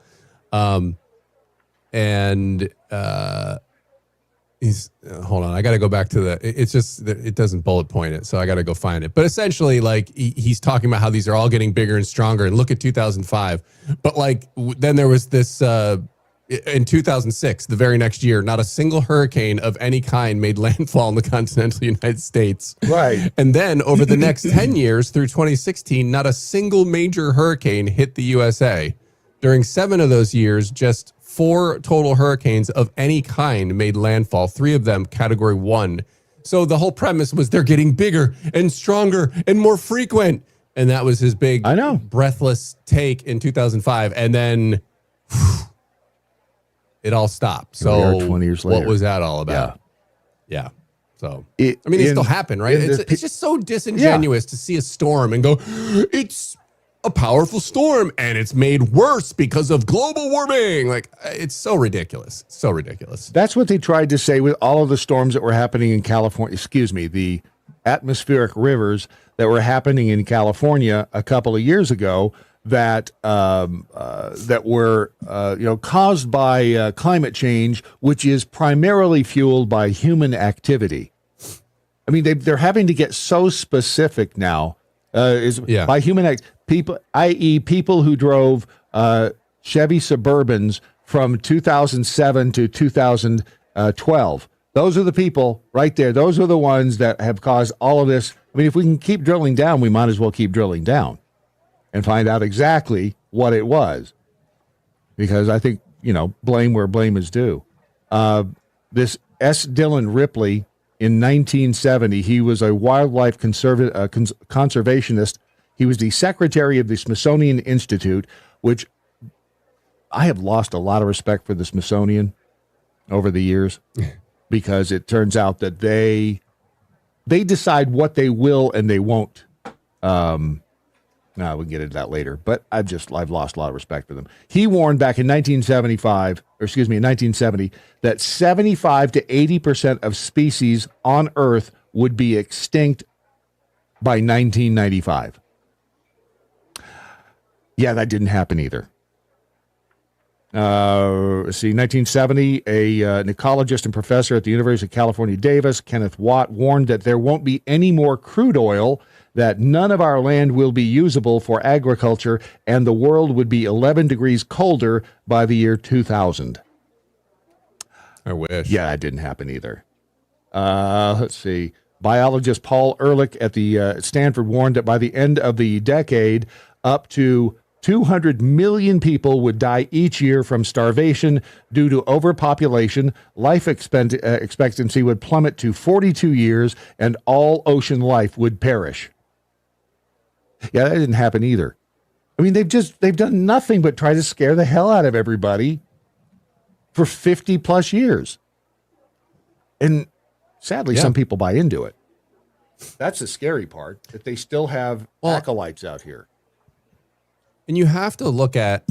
He's hold on. I got to go back to it's just that it doesn't bullet point it. So I got to go find it. But essentially, like he's talking about how these are all getting bigger and stronger. And look at 2005. But then there was this in 2006, the very next year, not a single hurricane of any kind made landfall in the continental United States. Right. And then over the next 10 years through 2016, not a single major hurricane hit the USA. During 7 of those years, just 4 total hurricanes of any kind made landfall, 3 of them category 1. So the whole premise was they're getting bigger and stronger and more frequent. And that was his big, breathless take in 2005. And then it all stopped. So 20 years later. What was that all about? Yeah. So, they still happen, right? It's just so disingenuous to see a storm and go, it's a powerful storm and it's made worse because of global warming. Like, it's so ridiculous. So ridiculous. That's what they tried to say with all of the storms that were happening in California. The atmospheric rivers that were happening in California a couple of years ago that were caused by climate change, which is primarily fueled by human activity. I mean, they're having to get so specific now. By human people, i.e., people who drove Chevy Suburbans from 2007 to 2012. Those are the people right there. Those are the ones that have caused all of this. I mean, if we can keep drilling down, we might as well keep drilling down and find out exactly what it was. Because I think, blame where blame is due. This S. Dillon Ripley, in 1970, he was a wildlife conservationist. He was the secretary of the Smithsonian Institute, which I have lost a lot of respect for the Smithsonian over the years because it turns out that they decide what they will and they won't. We can get into that later, but I've lost a lot of respect for them. He warned back in 1970, that 75 to 80% of species on Earth would be extinct by 1995. Yeah, that didn't happen either. 1970, an ecologist and professor at the University of California, Davis, Kenneth Watt, warned that there won't be any more crude oil, that none of our land will be usable for agriculture, and the world would be 11 degrees colder by the year 2000. I wish. Yeah, that didn't happen either. Let's see. Biologist Paul Ehrlich at the Stanford warned that by the end of the decade, up to 200 million people would die each year from starvation due to overpopulation. Life expectancy would plummet to 42 years, and all ocean life would perish. Yeah, that didn't happen either. I mean, they've done nothing but try to scare the hell out of everybody for 50 plus years. And sadly, some people buy into it. That's the scary part, that they still have acolytes out here. And you have to look at,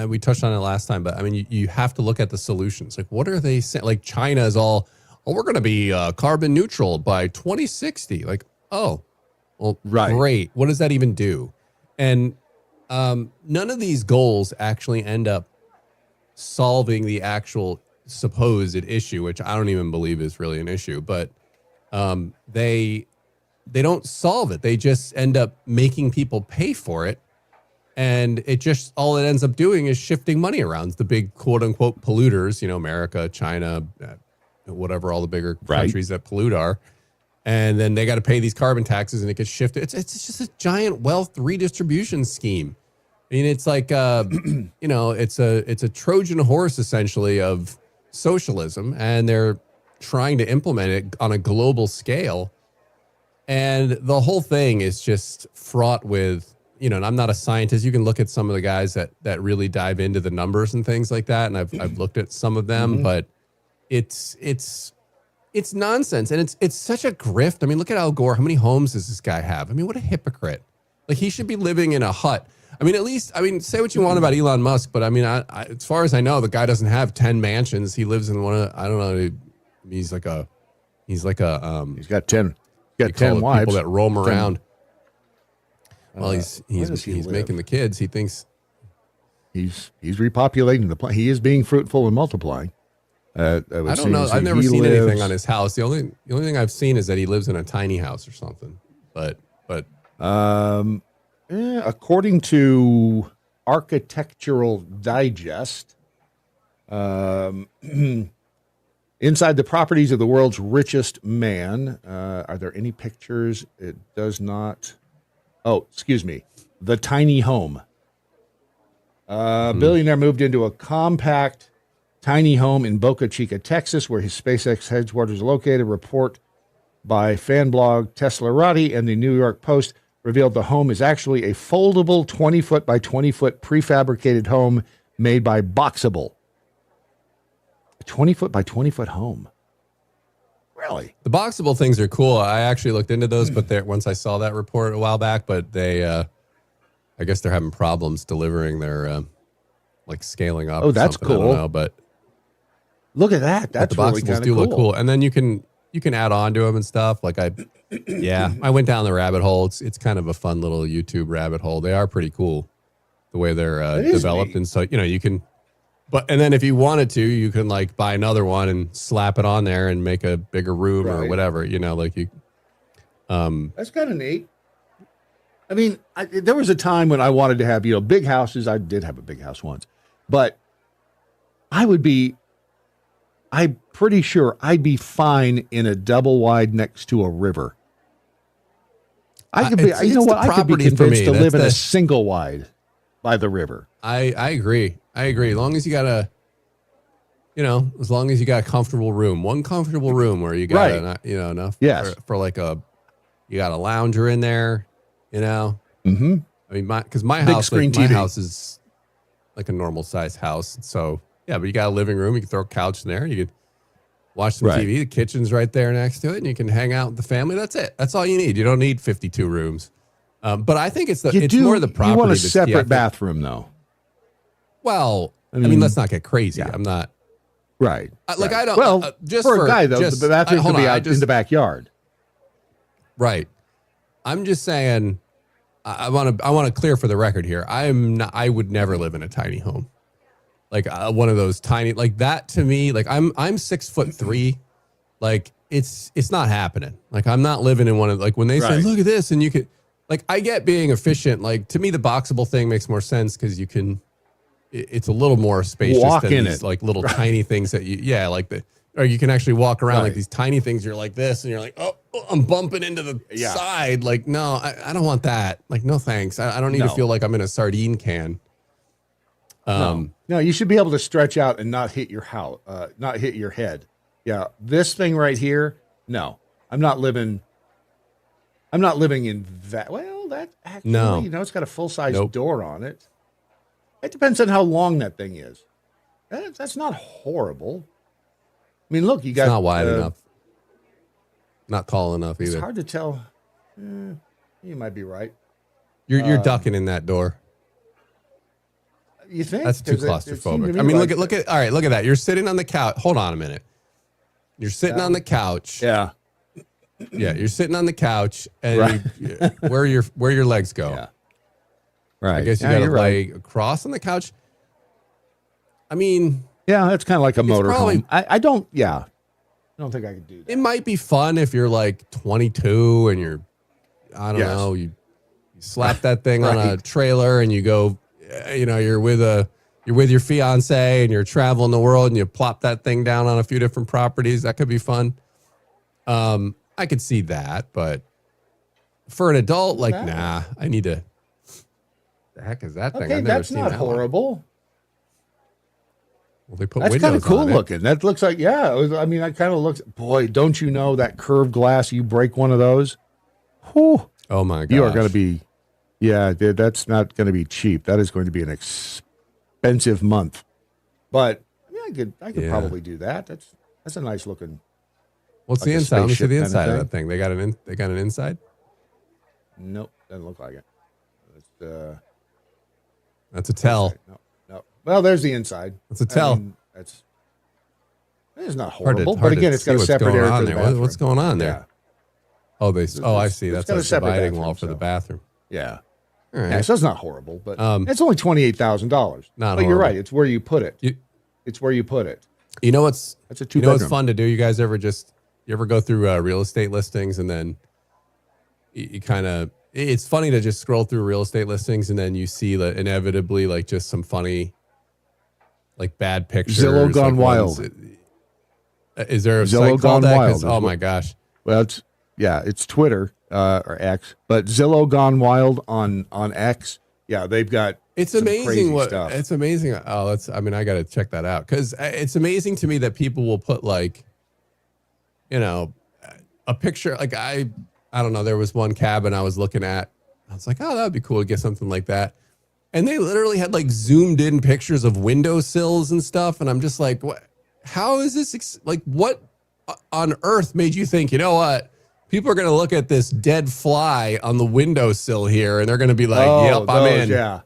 we touched on it last time, but I mean, you have to look at the solutions. Like, what are they saying? Like, China is all, we're going to be carbon neutral by 2060. Like, great. What does that even do? And none of these goals actually end up solving the actual supposed issue, which I don't even believe is really an issue, but they don't solve it. They just end up making people pay for it. And it just, all it ends up doing is shifting money around. The big quote unquote polluters, America, China, whatever all the bigger countries that pollute are. And then they got to pay these carbon taxes and it gets shifted. It's just a giant wealth redistribution scheme. I mean, it's like, it's a Trojan horse essentially of socialism, and they're trying to implement it on a global scale. And the whole thing is just fraught with, and I'm not a scientist. You can look at some of the guys that really dive into the numbers and things like that. And I've looked at some of them, but it's it's nonsense, and it's such a grift. I mean, look at Al Gore. How many homes does this guy have? I mean, what a hypocrite. Like, he should be living in a hut. I mean, at least, I mean, say what you want about Elon Musk, but I mean, I as far as I know, the guy doesn't have 10 mansions. He lives in one of, I don't know, he's got 10 wives. People that roam 10. around. Well, he's making the kids. He thinks he's repopulating the planet. He is being fruitful and multiplying. I don't know. I've never seen anything on his house. The only thing I've seen is that he lives in a tiny house or something. But according to Architectural Digest, inside the properties of the world's richest man, are there any pictures? It does not. Oh, excuse me. The tiny home. Billionaire moved into a compact tiny home in Boca Chica, Texas, where his SpaceX headquarters are located. A report by fan blog Teslarati and the New York Post revealed the home is actually a foldable 20-foot by 20-foot prefabricated home made by Boxable. A 20-foot by 20-foot home. Really? The Boxable things are cool. I actually looked into those, but once I saw that report a while back, but they, I guess they're having problems delivering their, like scaling up. Oh, that's cool. cool. I don't know, but look at that. That's the really Boxables kind of do cool. look cool. And then you can add on to them and stuff. Like I went down the rabbit hole. It's kind of a fun little YouTube rabbit hole. They are pretty cool the way they're developed. Neat. And so, you can, and then if you wanted to, you can like buy another one and slap it on there and make a bigger room or whatever, like you. That's kind of neat. I mean, there was a time when I wanted to have, big houses. I did have a big house once, but I'm pretty sure I'd be fine in a double wide next to a river. I could be, I could be convinced to live in a single wide by the river. I agree. As long as you got a comfortable room, one comfortable room where you got enough for like you got a lounger in there, Mm-hmm. I mean, because my house is like a normal size house. So yeah, but you got a living room. You can throw a couch in there. You could watch some TV. The kitchen's right there next to it, and you can hang out with the family. That's it. That's all you need. You don't need 52 rooms. But I think it's more the property. You want a separate bathroom, though. Well, I mean, let's not get crazy. Yeah. I'm not right. I don't. Well, just for a guy though, the bathroom could be out in the backyard. Right. I'm just saying. I want to clear for the record here. I would never live in a tiny home, like one of those tiny like that. To me, like I'm 6'3", like it's not happening. Like I'm not living in one of when they say look at this and you could like I get being efficient. Like to me, the Boxable thing makes more sense because you can. It's a little more spacious than these like little tiny things that or you can actually walk around like these tiny things. You're like this and you're like, oh, I'm bumping into the side. Like, no, I don't want that. Like, no, thanks. I don't need to feel like I'm in a sardine can. No, you should be able to stretch out and not hit your house, not hit your head. Yeah. This thing right here. No, I'm not living in that. Well, that actually, it's got a full-size door on it. It depends on how long that thing is. That's not horrible. I mean, look, you got... It's not wide enough. Not tall enough either. It's hard to tell. You might be right. You're ducking in that door. You think? That's too claustrophobic. I mean, look at that. You're sitting on the couch. Hold on a minute. You're sitting on the couch. Yeah. Yeah, you're sitting on the couch and where your legs go. Yeah. Right. I guess you got to lay across on the couch. I mean, yeah, that's kind of like a motorhome. I don't think I could do that. It might be fun if you're like 22 and you're, I don't know, you slap that thing on a trailer and you go, you're with your fiance and you're traveling the world and you plop that thing down on a few different properties. That could be fun. I could see that, but for an adult, like, nah, I need to. The heck is that thing? Okay, I've never that's seen not that horrible. Well, they put that's kind of cool looking. That looks like, that kind of looks, boy, don't you know that curved glass, you break one of those? Whew. Oh my God. You are going to be, dude, that's not going to be cheap. That is going to be an expensive month. But I could probably do that. That's a nice looking What's like the a inside? Let me see spaceship the kinda inside of thing. that thing. They got an inside? Nope, doesn't look like it. It's, That's a tell. no. Well, there's the inside. That's a tell. It's not Hard to- horrible, hard but to again, it's see got a what's separate going area on for the there. bathroom. What's going on there? Yeah. I see. It's That's got a a separate dividing bathroom, wall for the so- bathroom. Yeah. All right. Yeah, so it's not horrible, but Um, it's only $28,000. Not But you're horrible. right. It's where you put it. It's where you put it. You know what's That's a you know what's two-bedroom. fun to do? You guys ever go through real estate listings and then you kind of it's funny to just scroll through real estate listings and then you see inevitably like just some funny like bad pictures. Zillow gone like wild. Is there a Zillow site gone called that? 'Cause- wild is Oh what- my gosh. Well, it's Twitter or X, but Zillow gone wild on X. Yeah, they've got It's some amazing crazy what stuff. it's amazing. Oh, I got to check that out because it's amazing to me that people will put like, a picture. Like I don't know. There was one cabin I was looking at. I was like, oh, that'd be cool to get something like that. And they literally had like zoomed in pictures of windowsills and stuff. And I'm just like, what? How is this? What on earth made you think? You know what? People are going to look at this dead fly on the windowsill here, and they're going to be like, "Yep, I'm in." Yeah,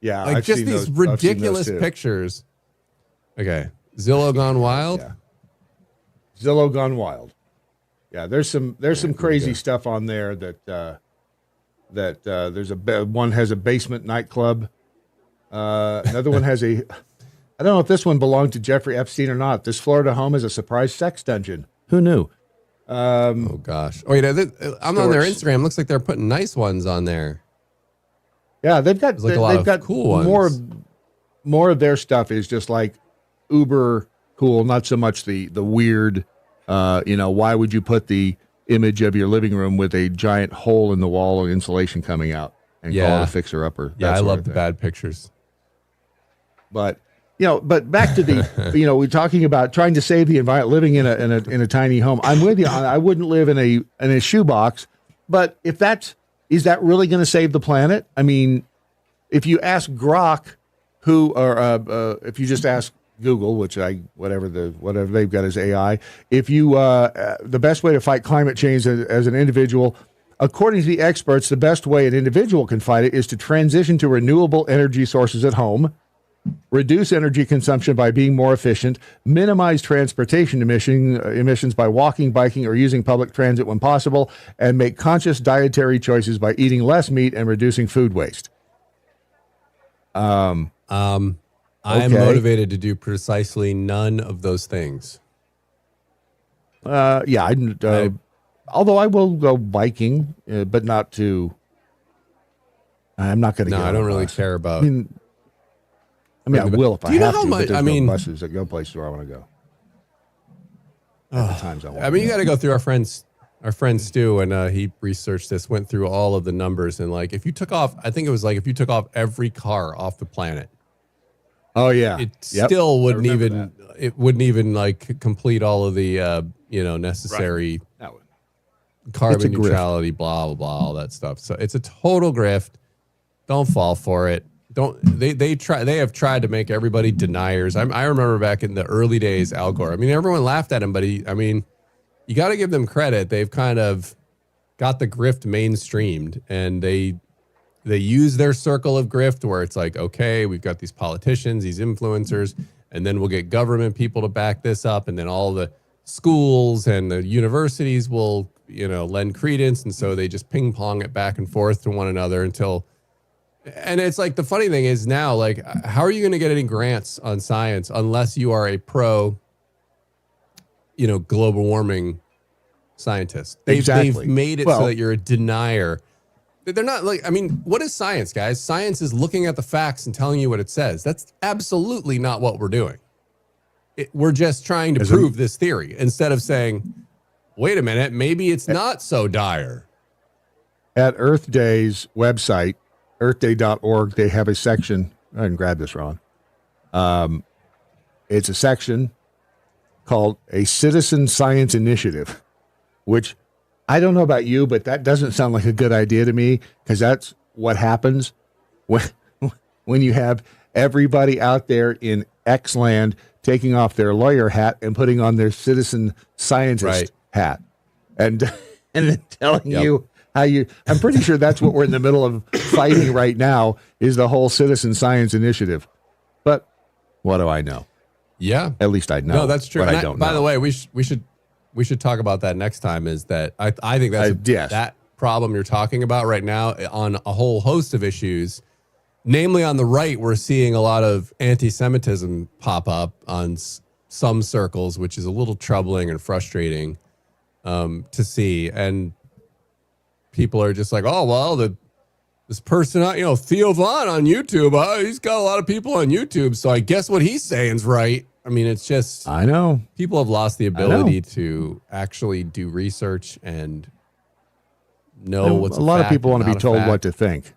yeah. Like I've just seen these those- I've seen those ridiculous too. pictures. Okay, Zillow gone wild. Yeah. Zillow gone wild. Yeah, there's some crazy stuff on there that there's one has a basement nightclub. Another one has a. I don't know if this one belonged to Jeffrey Epstein or not. This Florida home is a surprise sex dungeon. Who knew? Oh gosh. Oh yeah, I'm on their Instagram. Looks like they're putting nice ones on there. Yeah, they've got There's like a lot they've of got cool ones. More of their stuff is just like uber cool, not so much the weird. Why would you put the image of your living room with a giant hole in the wall of insulation coming out and call it a fixer upper? Yeah, I love the bad pictures. But but back to the we're talking about trying to save the environment, living in a tiny home. I'm with you. I wouldn't live in a shoebox, but is that really going to save the planet? I mean, if you ask Grok, if you just ask Google, whatever they've got as AI, if you the best way to fight climate change as an individual, according to the experts, the best way an individual can fight it is to transition to renewable energy sources at home, reduce energy consumption by being more efficient, minimize transportation emissions by walking, biking, or using public transit when possible, and make conscious dietary choices by eating less meat and reducing food waste. I'm motivated to do precisely none of those things. Although I will go biking, but not to. I'm not going to. No, get I on don't a really bus. care about. I mean, I will if I Do you know have how to. much- But there's I no mean- buses that go places where I want to go. At the times I want. I mean, you got to go through our friend Stu, and he researched this, went through all of the numbers, and like if you took off, I think it was like if you took off every car off the planet. Oh yeah, it still wouldn't even like complete all of the necessary carbon It's a grift. neutrality, blah blah blah, all that stuff. So it's a total grift. Don't fall for it. They have tried to make everybody deniers. I remember back in the early days, Al Gore. I mean, everyone laughed at him, but you got to give them credit. They've kind of got the grift mainstreamed, and they use their circle of grift where it's like, okay, we've got these politicians, these influencers, and then we'll get government people to back this up, and then all the schools and the universities will, lend credence, and so they just ping pong it back and forth to one another until. And it's like the funny thing is now, like, how are you going to get any grants on science unless you are a pro, global warming scientist? They've made it so that you're a denier. They're not like, what is science, guys? Science is looking at the facts and telling you what it says. That's absolutely not what we're doing. We're just trying to prove this theory instead of saying, wait a minute, maybe it's not so dire. At Earth Day's website, earthday.org, they have a section. I didn't grab this, Ron. It's a section called a Citizen Science Initiative, which I don't know about you, but that doesn't sound like a good idea to me, because that's what happens when you have everybody out there in X land taking off their lawyer hat and putting on their citizen scientist hat, and then telling you how you. I'm pretty sure that's what we're in the middle of fighting right now, is the whole citizen science initiative. But what do I know? Yeah, at least I know. No, that's true. But And I don't. By know. the way, we should talk about that next time. Is that I think that's that problem you're talking about right now on a whole host of issues. Namely, on the right, we're seeing a lot of anti-Semitism pop up on some circles, which is a little troubling and frustrating to see. And people are just like, oh, well, this person, Theo Vaughn on YouTube, he's got a lot of people on YouTube, so I guess what he's saying is right. I mean, it's just, I know. People have lost the ability to actually do research and know what's a lot of people want to be told what to think.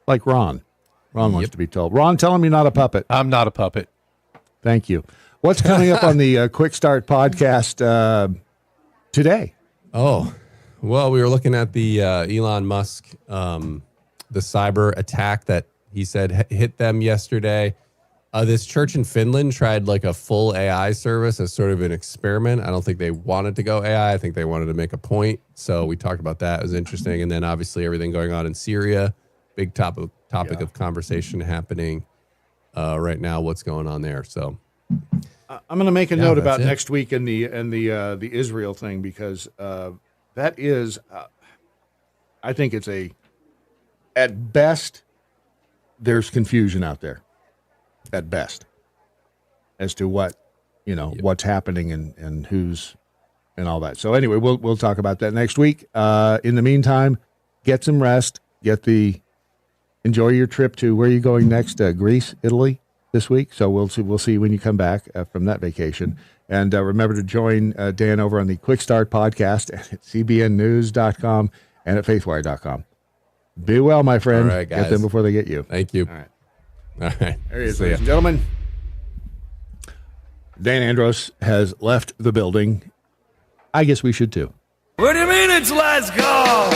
Like Ron. Ron wants to be told. Ron, tell him you're not a puppet. I'm not a puppet. Thank you. What's coming up on the Quick Start podcast today? Oh, well, we were looking at the Elon Musk, the cyber attack that he said hit them yesterday. This church in Finland tried like a full AI service as sort of an experiment. I don't think they wanted to go AI. I think they wanted to make a point. So we talked about that. It was interesting. And then obviously everything going on in Syria, big topic of conversation happening right now. What's going on there? So I'm going to make a note about it. next week and the Israel thing, because that is, I think it's at best, there's confusion out there. At best, as to what, what's happening and who's and all that. So anyway, we'll talk about that next week. In the meantime, get some rest. Enjoy your trip to, where are you going next? Greece, Italy this week. So we'll see when you come back from that vacation. And remember to join Dan over on the Quick Start podcast at cbnnews.com and at faithwire.com. Be well, my friend. All right, guys. Get them before they get you. Thank you. All right. All right. There he is, ladies and gentlemen. Dan Andros has left the building. I guess we should too. What do you mean it's last call?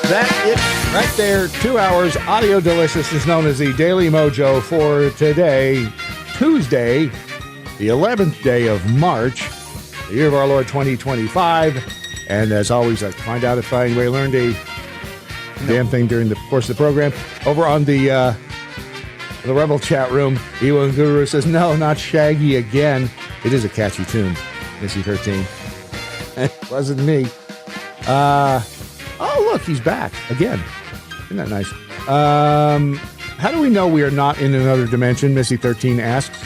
That it right there. 2 hours audio deliciousness known as the Daily MoJo for today, Tuesday, the 11th day of March, the year of our Lord 2025. And as always, I find out if anybody learned a damn thing during the course of the program. Over on the Rebel chat room, Ewan Guru says, no, not Shaggy again. It is a catchy tune, Missy 13. It wasn't me. Oh, look, he's back again. Isn't that nice? How do we know we are not in another dimension, Missy 13 asks.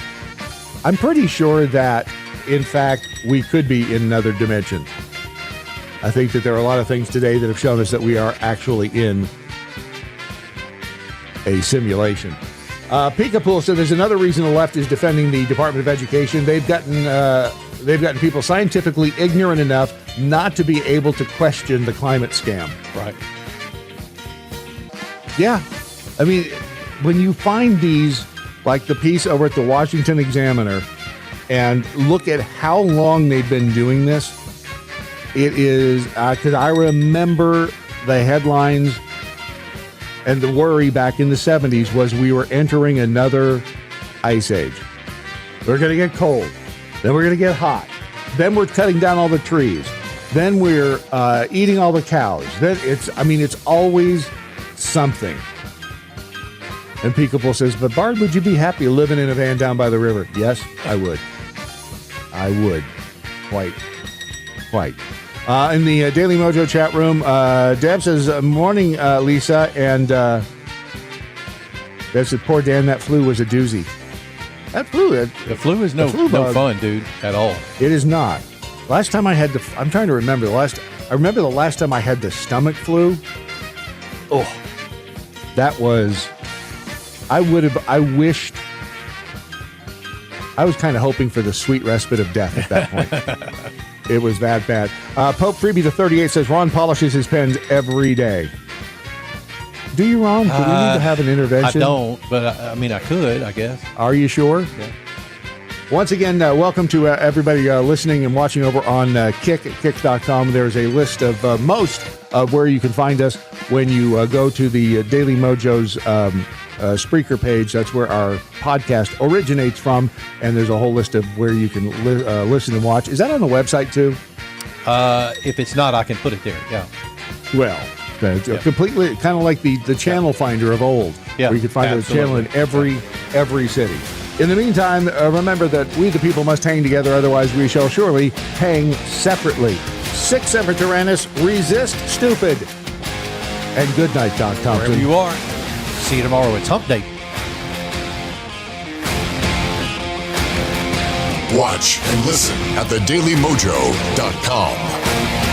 I'm pretty sure that, in fact, we could be in another dimension. I think that there are a lot of things today that have shown us that we are actually in a simulation. Peekapool said there's another reason the left is defending the Department of Education. They've gotten people scientifically ignorant enough not to be able to question the climate scam. Right. Yeah. I mean, when you find these, like the piece over at the Washington Examiner, and look at how long they've been doing this, it is, because I remember the headlines and the worry back in the 70s was we were entering another ice age. We're going to get cold. Then we're going to get hot. Then we're cutting down all the trees. Then we're eating all the cows. Then it's always something. And Peekable says, but Bard, would you be happy living in a van down by the river? Yes, I would. I would. Quite. In the Daily MoJo chat room, Deb says, morning, Lisa. And Deb said, poor Dan, that flu was a doozy. That flu. The flu is no fun, dude, at all. It is not. Last time I had I'm trying to remember I remember the last time I had the stomach flu. Oh, that was, I wished, I was kind of hoping for the sweet respite of death at that point. It was that bad. Pope Freebie the 38 says Ron polishes his pens every day. Do you, Ron? Do we need to have an intervention? I don't, but I mean, I could, I guess. Are you sure? Yeah. Once again, welcome to everybody listening and watching over on Kick at kick.com. There's a list of most of where you can find us when you go to the Daily MoJo's Spreaker page. That's where our podcast originates from, and there's a whole list of where you can listen and watch. Is that on the website too? If it's not, I can put it there. Yeah. Well, completely kind of like the channel finder of old, where you can find a channel in every city. In the meantime, remember that we the people must hang together, otherwise we shall surely hang separately. Sic semper tyrannis, resist stupid. And good night, Doc Thompson. Wherever you are. See you tomorrow. It's Hump Day. Watch and listen at thedailymojo.com.